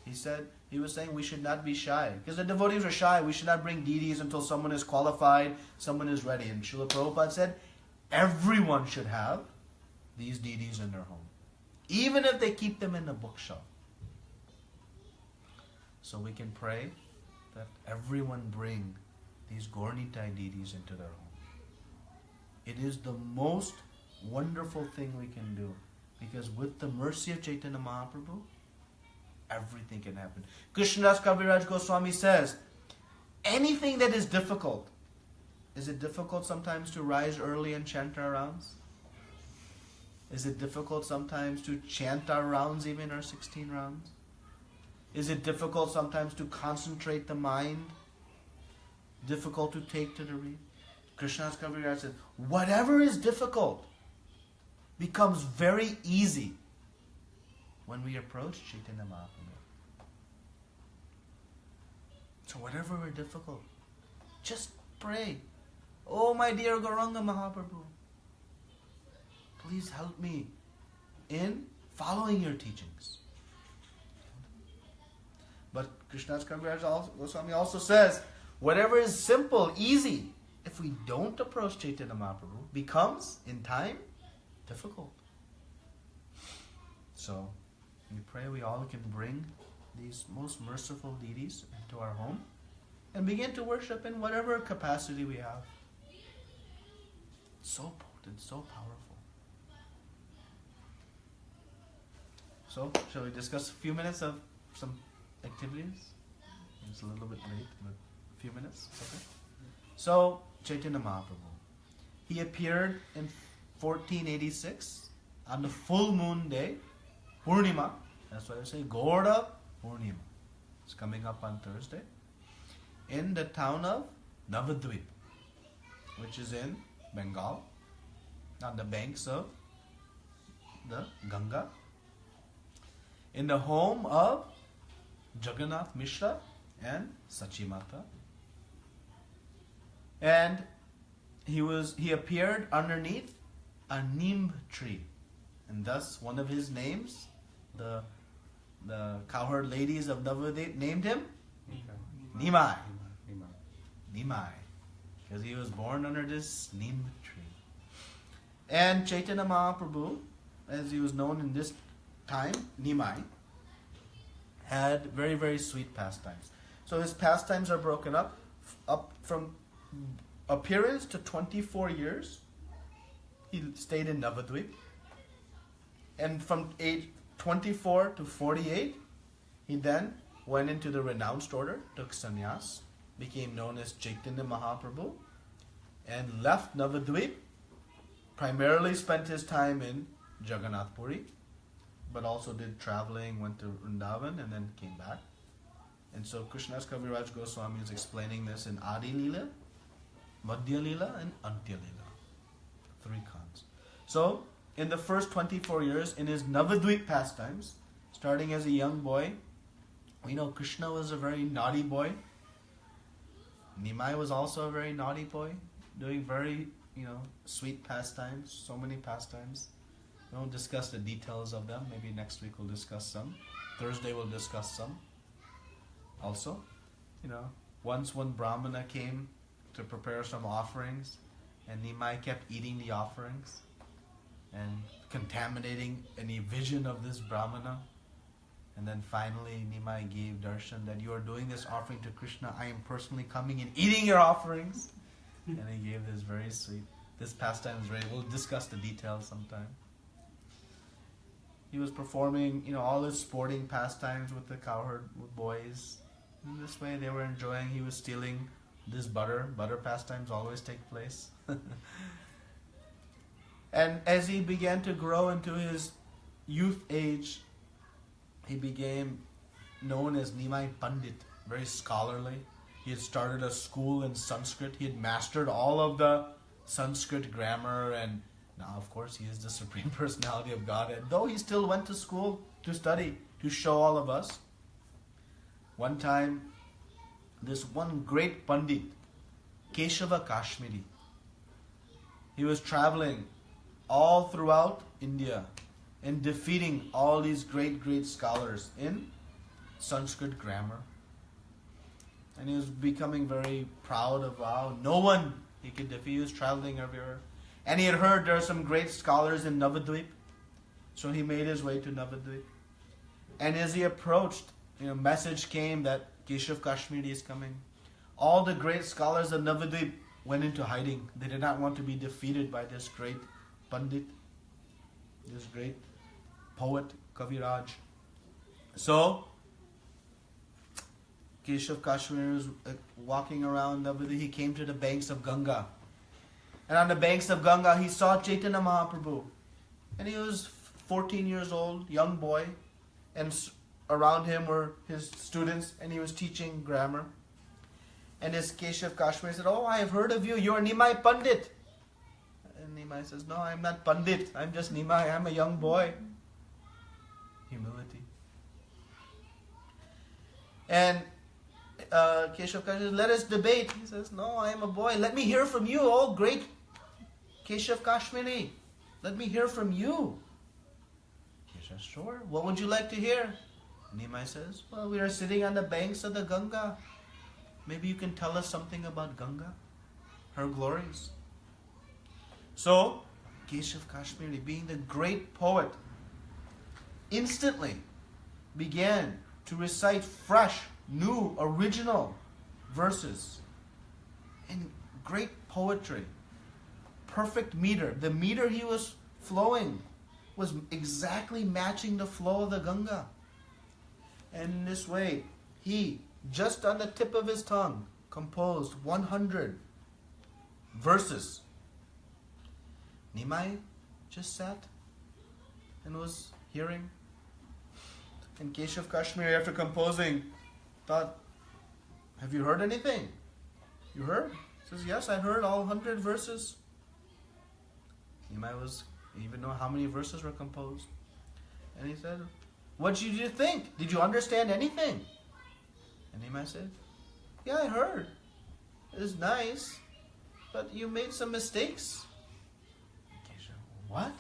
we have. He was saying we should not be shy. Because the devotees are shy. We should not bring deities until someone is qualified, someone is ready. And Srila Prabhupada said, everyone should have these deities in their home, even if they keep them in a bookshelf. So we can pray that everyone bring these Gauranitai deities into their home. It is the most wonderful thing we can do, because with the mercy of Chaitanya Mahaprabhu, everything can happen. Krishnadas Kaviraj Goswami says, anything that is difficult, is it difficult sometimes to rise early and chant our rounds? Is it difficult sometimes to chant our rounds, even our 16 rounds? Is it difficult sometimes to concentrate the mind? Difficult to take to the read? Krishnadas Kaviraj says, whatever is difficult becomes very easy when we approach Chaitanya Mahaprabhu. So whatever are difficult, just pray. Oh my dear Gauranga Mahaprabhu, please help me in following your teachings. But Krishnadas Kaviraj Goswami also says, whatever is simple, easy, if we don't approach Chaitanya Mahaprabhu, becomes, in time, difficult. So, we pray we all can bring these most merciful deities into our home and begin to worship in whatever capacity we have. So potent, so powerful. So, shall we discuss a few minutes of some activities? It's a little bit late, but a few minutes, okay? So, Chaitanya Mahaprabhu, he appeared in 1486 on the full moon day, Purnima. That's why I say Gaura Purnima. It's coming up on Thursday. In the town of Navadvip, which is in Bengal, on the banks of the Ganga, in the home of Jagannath Mishra and Sachimata. And he appeared underneath a neem tree. And thus one of his names, the cowherd ladies of Navadvip named him Nimai. Nimai. Because he was born under this neem tree. And Chaitanya Mahaprabhu, as he was known in this time, Nimai, had very, very sweet pastimes. So his pastimes are broken up from appearance to 24 years. He stayed in Navadvip. And from age 24 to 48, he then went into the renounced order, took sannyas, became known as Chaitanya Mahaprabhu, and left Navadvip, primarily spent his time in Jagannath Puri, but also did traveling, went to Vrindavan, and then came back. And so Krishnadas Kaviraj Goswami is explaining this in Adi Leela, Madhya Leela, and Antya Leela. 3 khans. So, in the first 24 years, in his Navadvip pastimes, starting as a young boy, we know Krishna was a very naughty boy. Nimai was also a very naughty boy, doing very, sweet pastimes, so many pastimes. We won't discuss the details of them. Maybe next week we'll discuss some. Thursday we'll discuss some. Also, once one Brahmana came to prepare some offerings, and Nimai kept eating the offerings and contaminating any vision of this Brahmana. And then finally Nimai gave darshan that you are doing this offering to Krishna. I am personally coming and eating your offerings. And he gave this very sweet. This pastime is very, we'll discuss the details sometime. He was performing, all his sporting pastimes with the cowherd boys. In this way they were enjoying. He was stealing this butter. Butter pastimes always take place. And as he began to grow into his youth age, he became known as Nimai Pandit, very scholarly. He had started a school in Sanskrit. He had mastered all of the Sanskrit grammar, and now, of course, he is the Supreme Personality of Godhead. Though he still went to school to study, to show all of us. One time, this one great Pandit, Keshava Kashmiri, he was traveling all throughout India and defeating all these great, great scholars in Sanskrit grammar. And he was becoming very proud of how no one he could defeat. He was traveling everywhere. And he had heard there are some great scholars in Navadvip. So he made his way to Navadvip. And as he approached, message came that Keshav Kashmiri is coming. All the great scholars of Navadvip went into hiding. They did not want to be defeated by this great Pandit, this great poet, Kaviraj. So, Keshav Kashmiri was walking around Navadvip. He came to the banks of Ganga. And on the banks of Ganga, he saw Chaitanya Mahaprabhu. And he was 14 years old, young boy. And around him were his students, and he was teaching grammar. And his Keshav Kashmiri said, "Oh, I have heard of you. You're Nimai Pandit." And Nimai says, "No, I'm not Pandit. I'm just Nimai. I'm a young boy." Humility. And Keshav Kashmiri says, "Let us debate." He says, "No, I am a boy. Let me hear from you, oh great Keshav Kashmiri. Let me hear from you." Keshav says, "Sure. What would you like to hear?" Nimai says, "Well, we are sitting on the banks of the Ganga. Maybe you can tell us something about Ganga, her glories." So, Keshav Kashmiri, being the great poet, instantly began to recite fresh, new, original verses in great poetry, perfect meter. The meter he was flowing was exactly matching the flow of the Ganga. And in this way, he, just on the tip of his tongue, composed 100 verses. Nimai just sat and was hearing. And Keshav Kashmiri, after composing, thought, "Have you heard anything?" "You heard?" He says, "Yes, I heard all 100 verses." Nimai didn't even know how many verses were composed. And he said, "What did you think? Did you understand anything?" And Nimai said, "Yeah, I heard. It was nice, but you made some mistakes." Keshav, "What?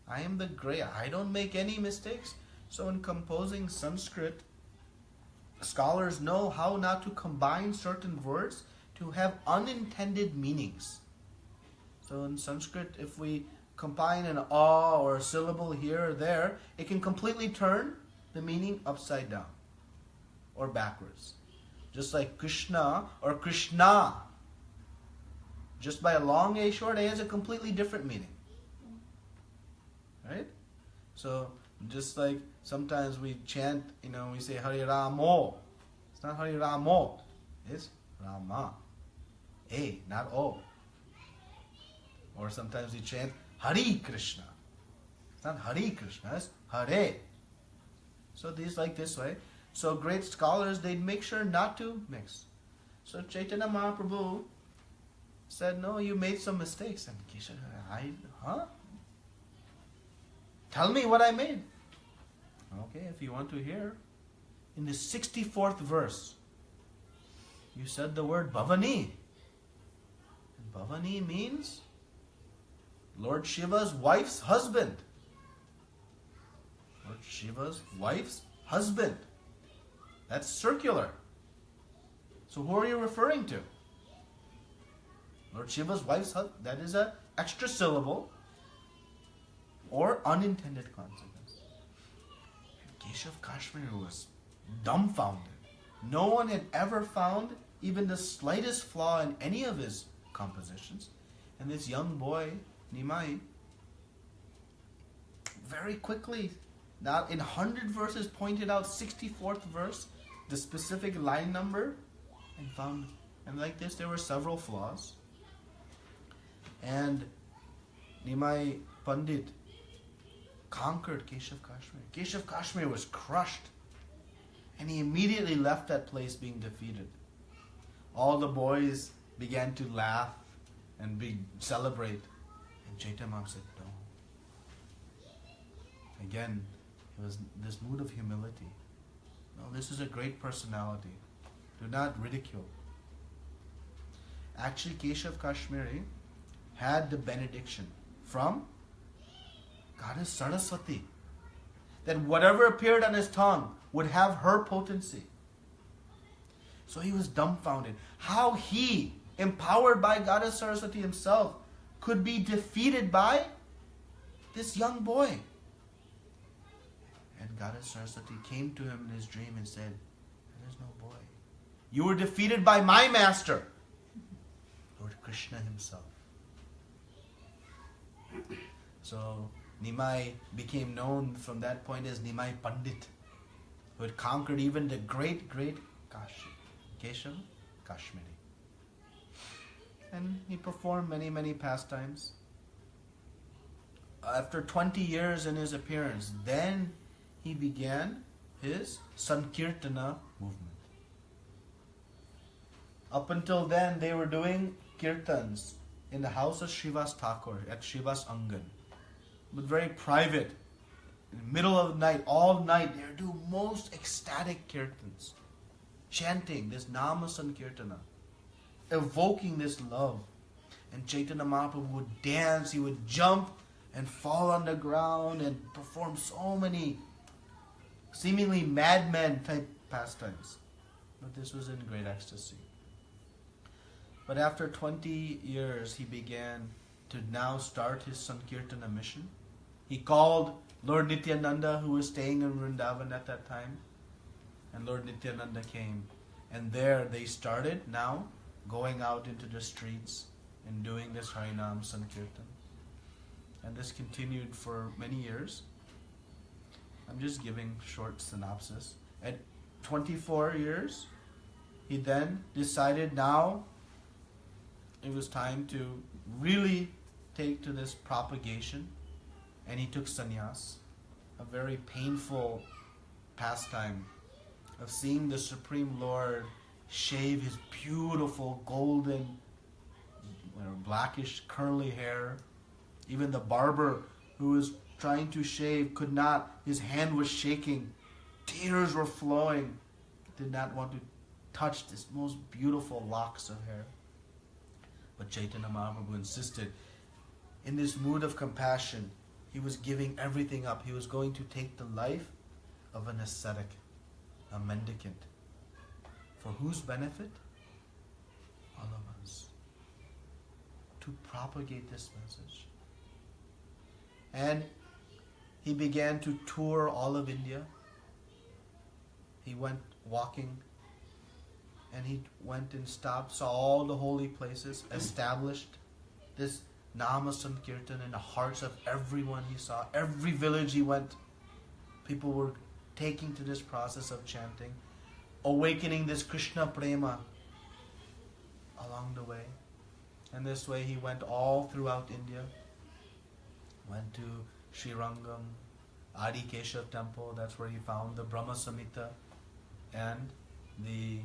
I am the great. I don't make any mistakes." So in composing Sanskrit, scholars know how not to combine certain words to have unintended meanings. So in Sanskrit, if we combine an a or a syllable here or there, it can completely turn the meaning upside down or backwards. Just like Krishna or Krishna. Just by a long A, short A has a completely different meaning. Right? So, just like sometimes we chant, we say Hari Ramo. It's not Hari Ramo. It's Rama. A, not O. Or sometimes we chant Hari Krishna. It's not Hari Krishna, it's Hare. So these like this way. So great scholars, they'd make sure not to mix. So Chaitanya Mahaprabhu said, no, you made some mistakes. And Keshav, Tell me what I made. Okay, if you want to hear. In the 64th verse, you said the word Bhavani. And Bhavani means Lord Shiva's wife's husband. Lord Shiva's wife's husband. That's circular. So who are you referring to? Lord Shiva's wife's husband. That is an extra syllable or unintended consequence. And Keshav Kashmir was dumbfounded. No one had ever found even the slightest flaw in any of his compositions. And this young boy, Nimai, very quickly, now in 100 verses, pointed out 64th verse, the specific line number, and found, and like this, there were several flaws. And Nimai Pandit conquered Keshav Kashmir. Keshav Kashmir was crushed. And he immediately left that place being defeated. All the boys began to laugh and celebrate. And Chaitanya Mahaprabhu said, no. Again, it was this mood of humility. No, this is a great personality. Do not ridicule. Actually, Keshav Kashmiri had the benediction from Goddess Saraswati, that whatever appeared on his tongue would have her potency. So he was dumbfounded. How he, empowered by Goddess Saraswati himself, could be defeated by this young boy. And Goddess Saraswati came to him in his dream and said, there is no boy. You were defeated by my master, Lord Krishna himself. So Nimai became known from that point as Nimai Pandit, who had conquered even the great Keshav Kashmiri. And he performed many pastimes. After 20 years in his appearance, then he began his Sankirtana movement. Up until then, they were doing kirtans in the house of Srivas Thakur at Srivas Angan. But very private. In the middle of the night, all night, they would do most ecstatic kirtans. Chanting this Nama Sankirtana. Evoking this love. And Chaitanya Mahaprabhu would dance, he would jump and fall on the ground and perform so many seemingly madman type pastimes. But this was in great ecstasy. But after 20 years, he began to now start his Sankirtana mission. He called Lord Nityananda, who was staying in Vrindavan at that time. And Lord Nityananda came. And there they started now going out into the streets and doing this Harinam Sankirtan. And this continued for many years. I'm just giving short synopsis. At 24 years, he then decided now it was time to really take to this propagation, and he took sannyas, a very painful pastime of seeing the Supreme Lord shave his beautiful golden, blackish curly hair. Even the barber who was trying to shave could not, his hand was shaking, tears were flowing, did not want to touch this most beautiful locks of hair. But Chaitanya Mahaprabhu insisted. In this mood of compassion, he was giving everything up. He was going to take the life of an ascetic, a mendicant. For whose benefit? All of us. To propagate this message. And he began to tour all of India. He went walking, and he went and stopped, saw all the holy places, established this Nama Sankirtan in the hearts of everyone he saw. Every village he went, people were taking to this process of chanting, awakening this Krishna prema along the way. And this way he went all throughout India. Went to Sri Rangam, Adi Keshav temple, that's where he found the Brahma Samhita and the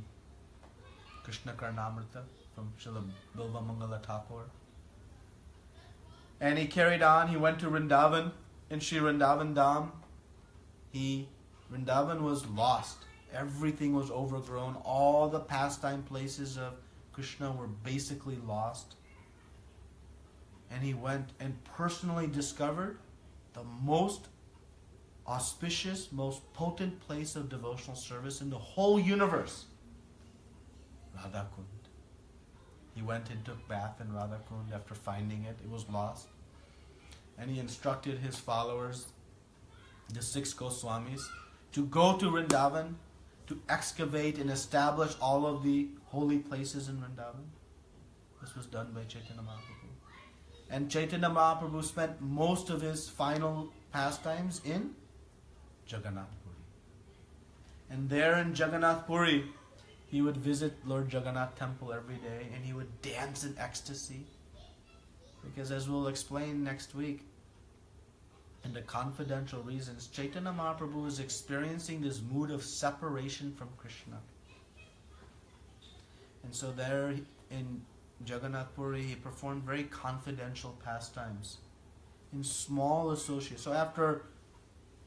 Krishna Karnamrita from Srila Bilva Mangala Thakur. And he carried on, he went to Vrindavan, in Sri Vrindavan Dham. Vrindavan was lost. Everything was overgrown. All the pastime places of Krishna were basically lost. And he went and personally discovered the most auspicious, most potent place of devotional service in the whole universe, Radhakund. He went and took bath in Radhakund after finding it. It was lost. And he instructed his followers, the 6 Goswamis, to go to Vrindavan, to excavate and establish all of the holy places in Vrindavan. This was done by Chaitanya Mahaprabhu. And Chaitanya Mahaprabhu spent most of his final pastimes in Jagannath Puri. And there in Jagannath Puri, he would visit Lord Jagannath temple every day, and he would dance in ecstasy. Because as we'll explain next week, in the confidential reasons, Chaitanya Mahaprabhu is experiencing this mood of separation from Krishna. And so there in Jagannath Puri, he performed very confidential pastimes in small associates. So after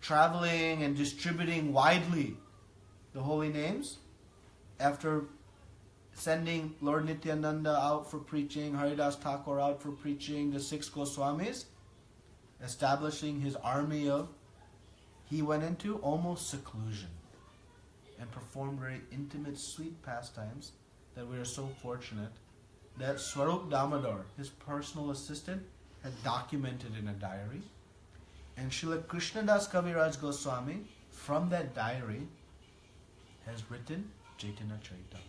traveling and distributing widely the holy names, after sending Lord Nityananda out for preaching, Haridas Thakur out for preaching, the 6 Goswamis, establishing his army he went into almost seclusion and performed very intimate, sweet pastimes that we are so fortunate that Swarup Damodar, his personal assistant, had documented in a diary. And Srila Krishnadas Kaviraj Goswami, from that diary, has written Chaitanya Charitamrita.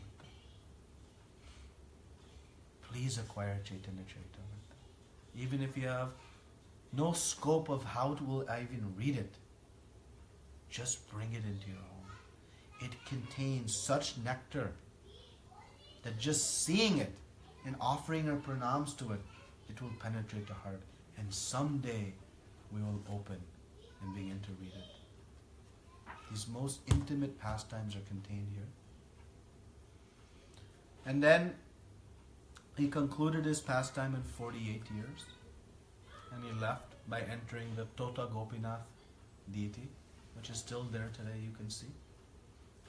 Please acquire Chaitanya Charitamrita. Even if you have no scope of how to even read it, just bring it into your home. It contains such nectar that just seeing it and offering our pranams to it, it will penetrate the heart. And someday we will open and begin to read it. These most intimate pastimes are contained here. And then he concluded his pastime in 48 years. And he left by entering the Tota Gopinath deity, which is still there today, you can see.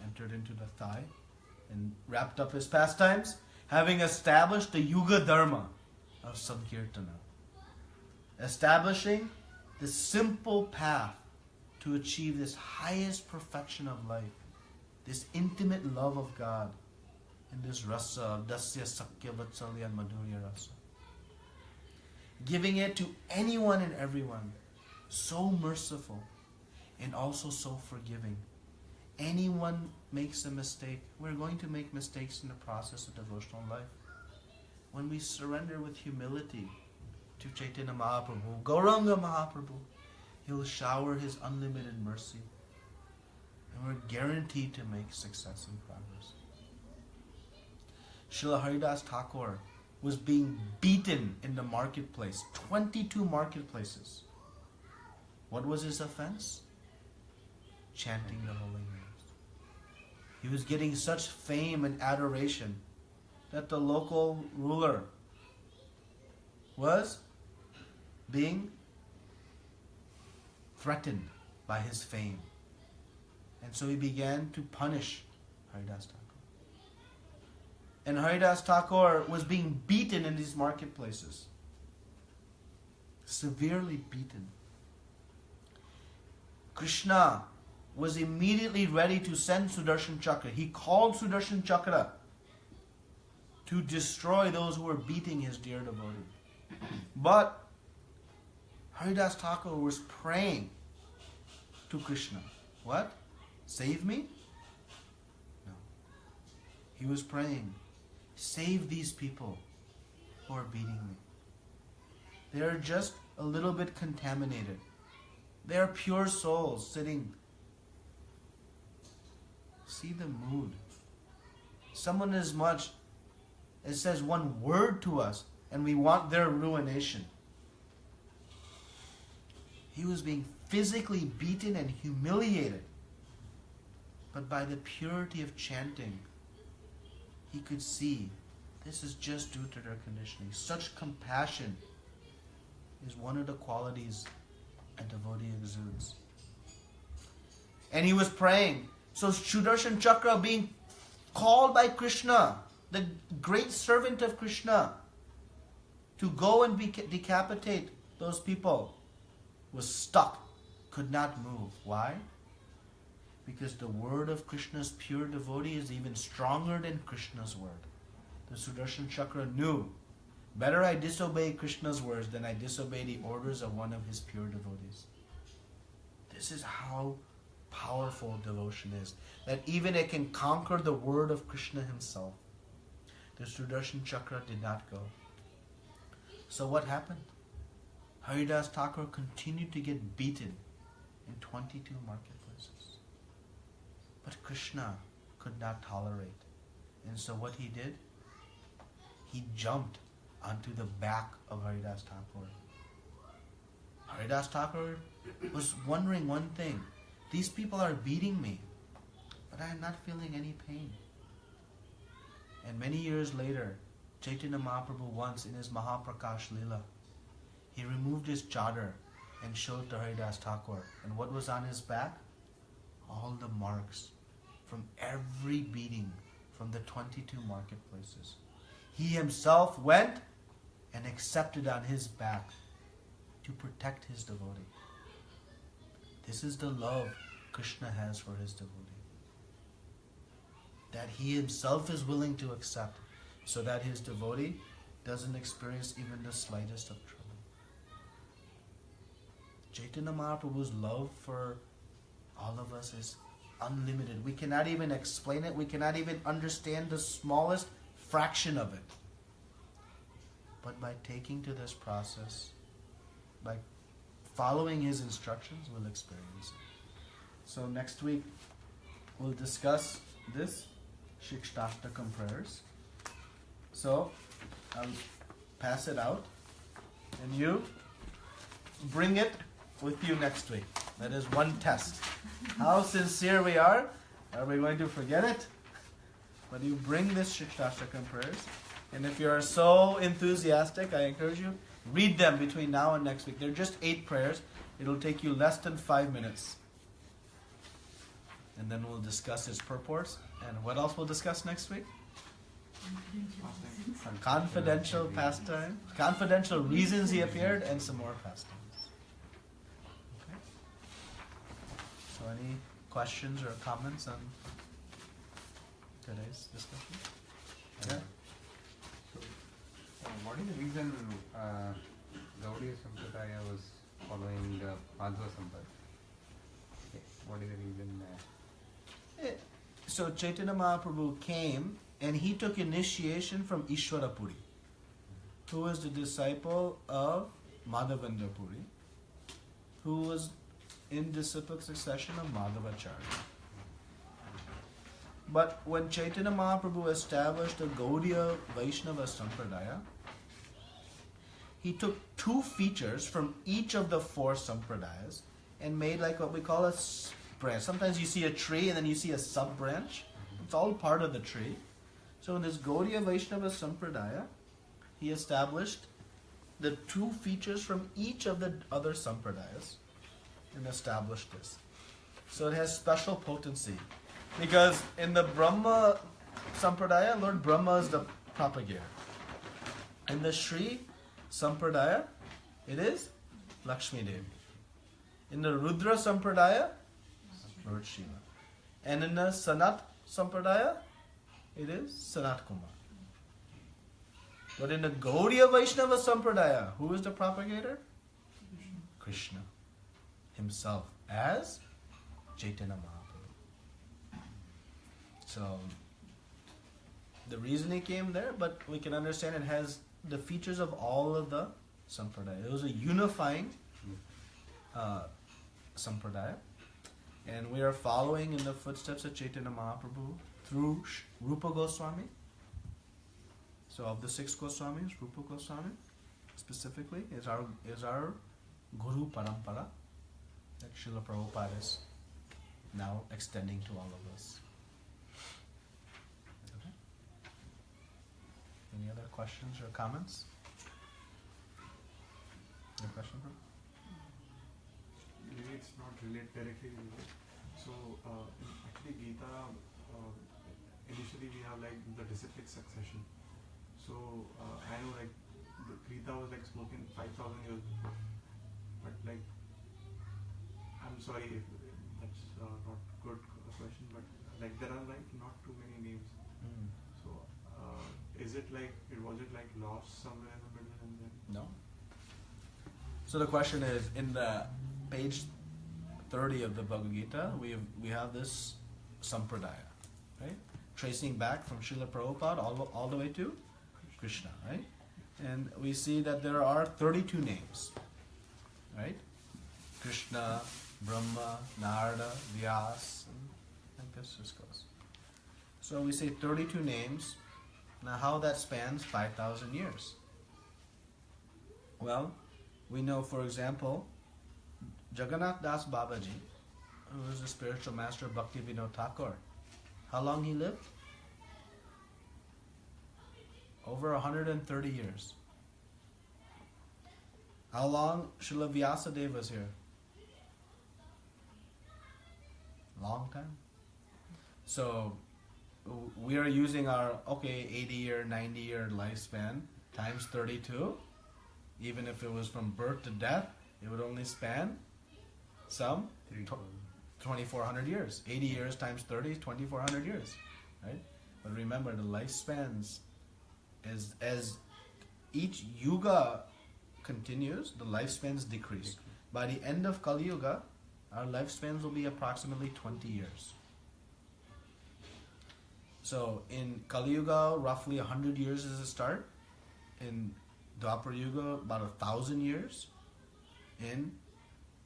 Entered into the thigh and wrapped up his pastimes, having established the Yuga Dharma of Sankirtana. Establishing the simple path to achieve this highest perfection of life, this intimate love of God, in this rasa of Dasya Sakya Vatsalya and Madhurya rasa. Giving it to anyone and everyone, so merciful and also so forgiving. Anyone makes a mistake, we're going to make mistakes in the process of devotional life. When we surrender with humility to Chaitanya Mahaprabhu, Gauranga Mahaprabhu, he'll shower his unlimited mercy. And we're guaranteed to make success and progress. Srila Haridas Thakur was being beaten in the marketplace, 22 marketplaces. What was his offense? Chanting the holy names. He was getting such fame and adoration that the local ruler was being threatened by his fame. And so he began to punish Haridas Thakur. And Haridas Thakur was being beaten in these marketplaces. Severely beaten. Krishna was immediately ready to send Sudarshan Chakra. He called Sudarshan Chakra to destroy those who were beating his dear devotee. But Haridas Thakur was praying to Krishna. What? Save me? No. He was praying, save these people who are beating me. They are just a little bit contaminated. They are pure souls sitting. See the mood. Someone as much as says one word to us and we want their ruination. He was being physically beaten and humiliated. But by the purity of chanting, he could see this is just due to their conditioning. Such compassion is one of the qualities a devotee exudes. And he was praying. So Sudarshan Chakra, being called by Krishna, the great servant of Krishna, to go and decapitate those people, was stuck, could not move. Why? Because the word of Krishna's pure devotee is even stronger than Krishna's word. The Sudarshan Chakra knew, better I disobey Krishna's words than I disobey the orders of one of his pure devotees. This is how powerful devotion is, that even it can conquer the word of Krishna himself. The Sudarshan Chakra did not go. So what happened? Haridas Thakur continued to get beaten in 22 marketplaces. But Krishna could not tolerate. And so what he did? He jumped onto the back of Haridas Thakur. Haridas Thakur was wondering one thing. These people are beating me, but I am not feeling any pain. And many years later, Chaitanya Mahaprabhu once in his Mahaprakash Leela, he removed his chadar and showed to Haridas Thakur. And what was on his back? All the marks from every beating from the 22 marketplaces. He himself went and accepted on his back to protect his devotee. This is the love Krishna has for his devotee. That he himself is willing to accept so that his devotee doesn't experience even the slightest of trouble. Chaitanya Mahaprabhu's love for all of us is unlimited. We cannot even explain it. We cannot even understand the smallest fraction of it. But by taking to this process, by following his instructions, we'll experience it. So next week, we'll discuss this Shikshashtakam prayers. So, I'll pass it out, and you bring it with you next week. That is one test. How sincere we are we going to forget it? But you bring this Shikshashtakam prayers, and if you are so enthusiastic, I encourage you, read them between now and next week. They're just 8 prayers. It'll take you less than 5 minutes. And then we'll discuss its purports. And what else we'll discuss next week? Confidential pastime. Confidential reasons he appeared, and some more pastimes. Okay. So any questions or comments on today's discussion? Yeah. So, what is the reason Gaudiya Sampradaya was following the Madhva Sampradaya? Okay. What is the reason? So Chaitanya Mahaprabhu came and he took initiation from Ishwara Puri, who was the disciple of Madhavendra Puri, who was in disciplic succession of Madhavacharya. But when Chaitanya Mahaprabhu established the Gaudiya Vaishnava Sampradaya, he took 2 features from each of the 4 Sampradayas and made like what we call a branch. Sometimes you see a tree and then you see a sub-branch. It's all part of the tree. So in this Gaudiya Vaishnava Sampradaya, he established the 2 features from each of the other Sampradayas and established this. So it has special potency. Because in the Brahma Sampradaya, Lord Brahma is the propagator. In the Sri Sampradaya, it is Lakshmi Devi. In the Rudra Sampradaya, Lord Shiva. And in the Sanat Sampradaya, it is Sanat Kumar. But in the Gaudiya Vaishnava Sampradaya, who is the propagator? Krishna himself as Chaitanya Mahaprabhu. So the reason he came there, but we can understand it has the features of all of the sampradaya. It was a unifying sampradaya, and we are following in the footsteps of Chaitanya Mahaprabhu through Rupa Goswami. So of the 6 Goswamis, Rupa Goswami specifically is our Guru Parampara that Srila Prabhupada is now extending to all of us. Okay. Any other questions or comments? Any question? Maybe it's not related directly related. So actually Gita, initially we have like the disciplic succession. So I know like the Gita was like spoken 5,000 years before, but like I'm sorry if that's not good question, but like there are like not too many names. So is it like was it like lost somewhere in the middle and then? No. So the question is, in the page 30 of the Bhagavad Gita, we have this sampradaya, right? Tracing back from Srila Prabhupada all the way to Krishna, right? And we see that there are 32 names, right? Krishna, Brahma, Narada, Vyas, and like this just goes. So we say 32 names. Now how that spans 5,000 years? Well, we know, for example, Jagannath Das Babaji, who was the spiritual master of Bhakti Vinod Thakur. How long he lived? Over 130 years. How long Srila Vyasadeva was here? Long time. So we are using our 80-year, 90-year lifespan times 32. Even if it was from birth to death, it would only span some 2,400 years. 80 years times 30 is 2,400 years, right? But remember, the lifespans as each yuga continues, the lifespans decrease. By the end of Kali Yuga, our lifespans will be approximately 20 years. So in Kali Yuga, roughly 100 years is the start. In Dwapara Yuga, about 1,000 years. In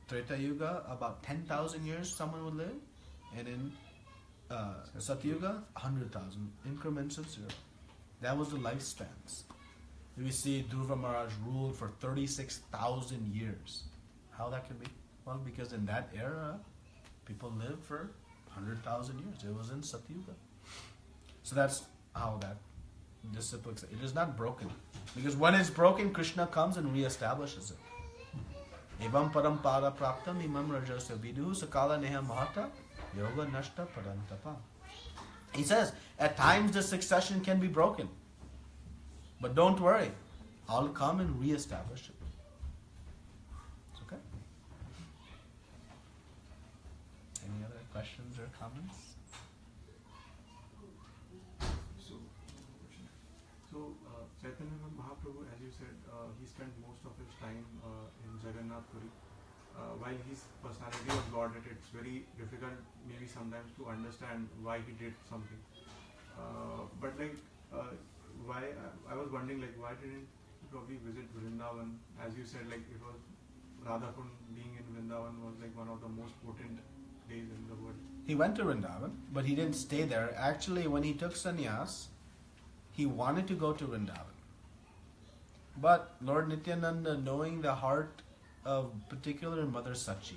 Treta Yuga, about 10,000 years someone would live. And in Satyuga, 100,000. Increments of 0. That was the lifespans. We see Dhruva Maharaj ruled for 36,000 years. How that could be? Well, because in that era, people lived for 100,000 years. It was in Satyuga. So that's how that discipline, it is not broken. Because when it's broken, Krishna comes and reestablishes it. Evam parampara praptam imam rajasya viduhu sakala neha mahata yoga nashta parantapa. He says, at times the succession can be broken. But don't worry, I'll come and reestablish it. It's okay? Any other questions or comments? So Chaitanya Mahaprabhu, as you said, he spent most of his time in Jagannath Puri. While his personality was God, it's very difficult maybe sometimes to understand why he did something. But like, why I was wondering, like, why didn't he probably visit Vrindavan? As you said, like, it was Radhakund being in Vrindavan was like one of the most potent days in the world. He went to Vrindavan, but he didn't stay there. Actually, when he took sannyas, he wanted to go to Vrindavan. But Lord Nityananda, knowing the heart of particular Mother Sachi,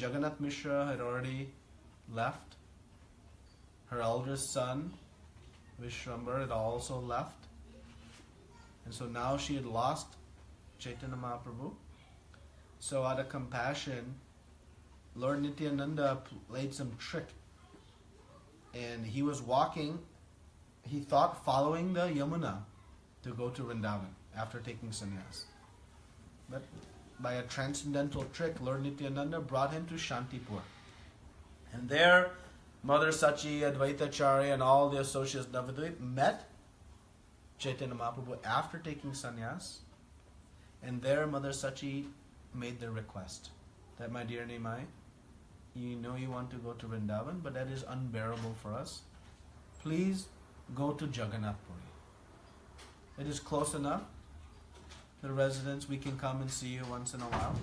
Jagannath Mishra had already left. Her eldest son, Vishwambar, had also left. And so now she had lost Chaitanya Mahaprabhu. So out of compassion, Lord Nityananda played some trick. And he was walking, he thought following the Yamuna to go to Vrindavan after taking sannyas. But by a transcendental trick, Lord Nityananda brought him to Shantipur. And there, Mother Sachi, Advaitacharya, and all the associates Navadvip met Chaitanya Mahaprabhu after taking sannyas. And there Mother Sachi made the request that, my dear Nimai, you know you want to go to Vrindavan, but that is unbearable for us. Please go to Jagannath Puri. It is close enough. The residents, we can come and see you once in a while.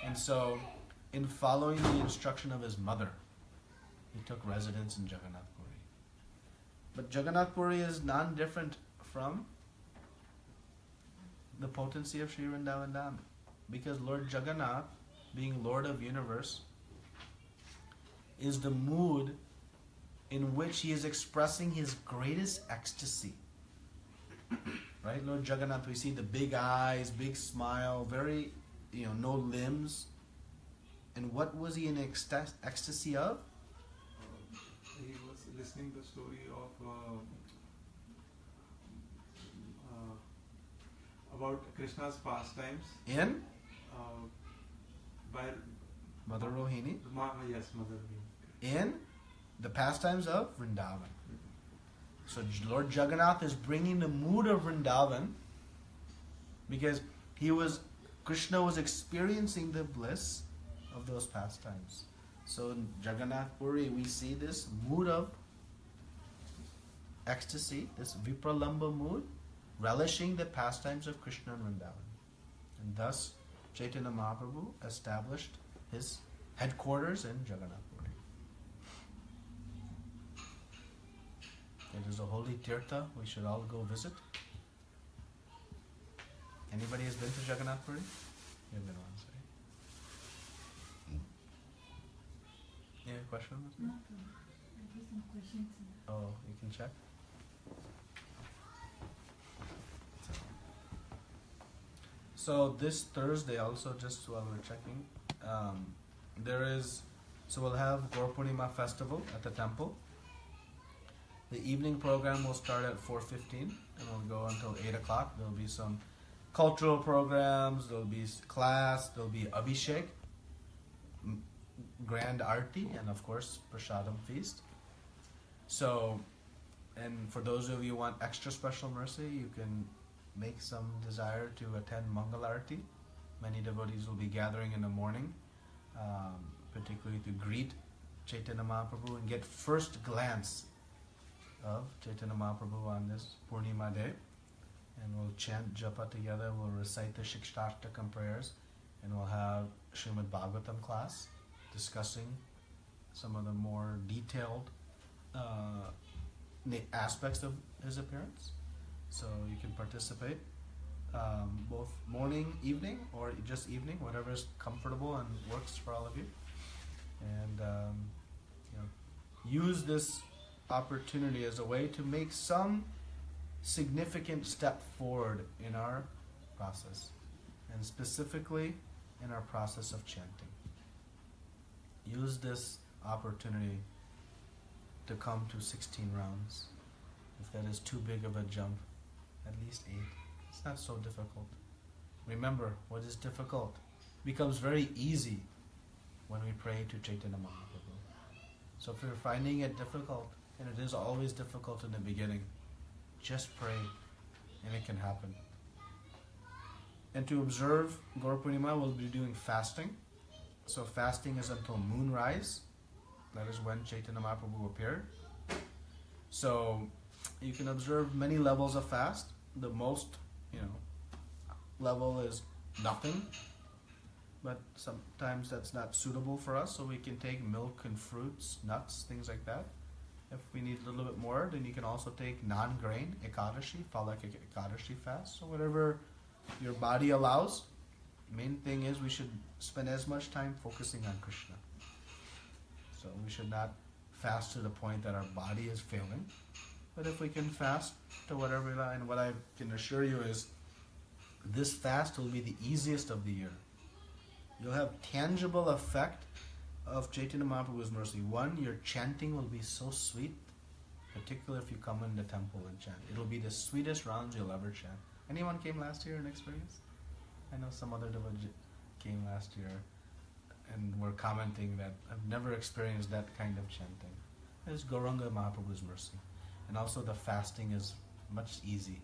And so, in following the instruction of his mother, he took residence in Jagannath Puri. But Jagannath Puri is non-different from the potency of Sri Vrindavan Dham. Because Lord Jagannath, being Lord of Universe, is the mood in which he is expressing his greatest ecstasy. Right? Lord Jagannath, we see the big eyes, big smile, very, no limbs. And what was he in ecstasy of? He was listening to the story of about Krishna's pastimes In by Mother Rohini. Yes, Mother Rohini. In the pastimes of Vrindavan. So Lord Jagannath is bringing the mood of Vrindavan because Krishna was experiencing the bliss of those pastimes. So in Jagannath Puri we see this mood of ecstasy, this Vipralamba mood, relishing the pastimes of Krishna and Vrindavan. And thus Chaitanya Mahaprabhu established his headquarters in Jagannath Puri. It is a holy tirtha we should all go visit. Anybody has been to Jagannath Puri? You've been once, right? Yeah, question? No, I have some questions. Oh, you can check? So this Thursday also, just while we're checking, we'll have Gaur Purnima festival at the temple. The evening program will start at 4:15 and will go until 8 o'clock. There'll be some cultural programs, there'll be class, there'll be Abhishek, Grand Arti, and of course Prasadam feast. So, and for those of you who want extra special mercy, you can make some desire to attend Mangal Arti. Many devotees will be gathering in the morning, particularly to greet Chaitanya Mahaprabhu and get first glance of Chaitanya Mahaprabhu on this Purnima day. And we'll chant japa together, we'll recite the Shikshashtakam prayers, and we'll have Srimad Bhagavatam class discussing some of the more detailed aspects of his appearance. So you can participate both morning, evening, or just evening, whatever is comfortable and works for all of you. And use this opportunity as a way to make some significant step forward in our process, and specifically in our process of chanting. Use this opportunity to come to 16 rounds. If that is too big of a jump, at least 8. It's not so difficult. Remember, what is difficult becomes very easy when we pray to Chaitanya Mahaprabhu. So if you're finding it difficult, and it is always difficult in the beginning, just pray and it can happen. And to observe Gaur Purnima, we'll be doing fasting. So fasting is until moonrise. That is when Chaitanya Mahaprabhu appeared. So you can observe many levels of fast. The most, level is nothing. But sometimes that's not suitable for us, so we can take milk and fruits, nuts, things like that. If we need a little bit more, then you can also take non-grain, Ekadashi, Phalak Ekadashi fast. So whatever your body allows. Main thing is we should spend as much time focusing on Krishna. So we should not fast to the point that our body is failing. But if we can fast to whatever, and what I can assure you is this fast will be the easiest of the year. You'll have tangible effect of Chaitanya Mahaprabhu's mercy. One, your chanting will be so sweet, particularly if you come in the temple and chant. It'll be the sweetest rounds you'll ever chant. Anyone came last year and experienced? I know some other devotee came last year and were commenting that I've never experienced that kind of chanting. It's Gauranga Mahaprabhu's mercy. And also the fasting is much easy.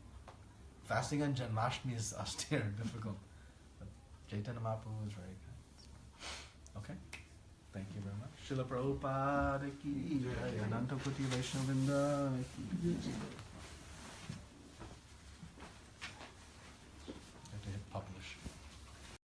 fasting on Janmashtami is austere, difficult. But Chaitanya Mahaprabhu is very kind. Okay? Thank you very much. Srila Prabhupada ki jai, Ananta Koti Vaishnavrinda ki jai.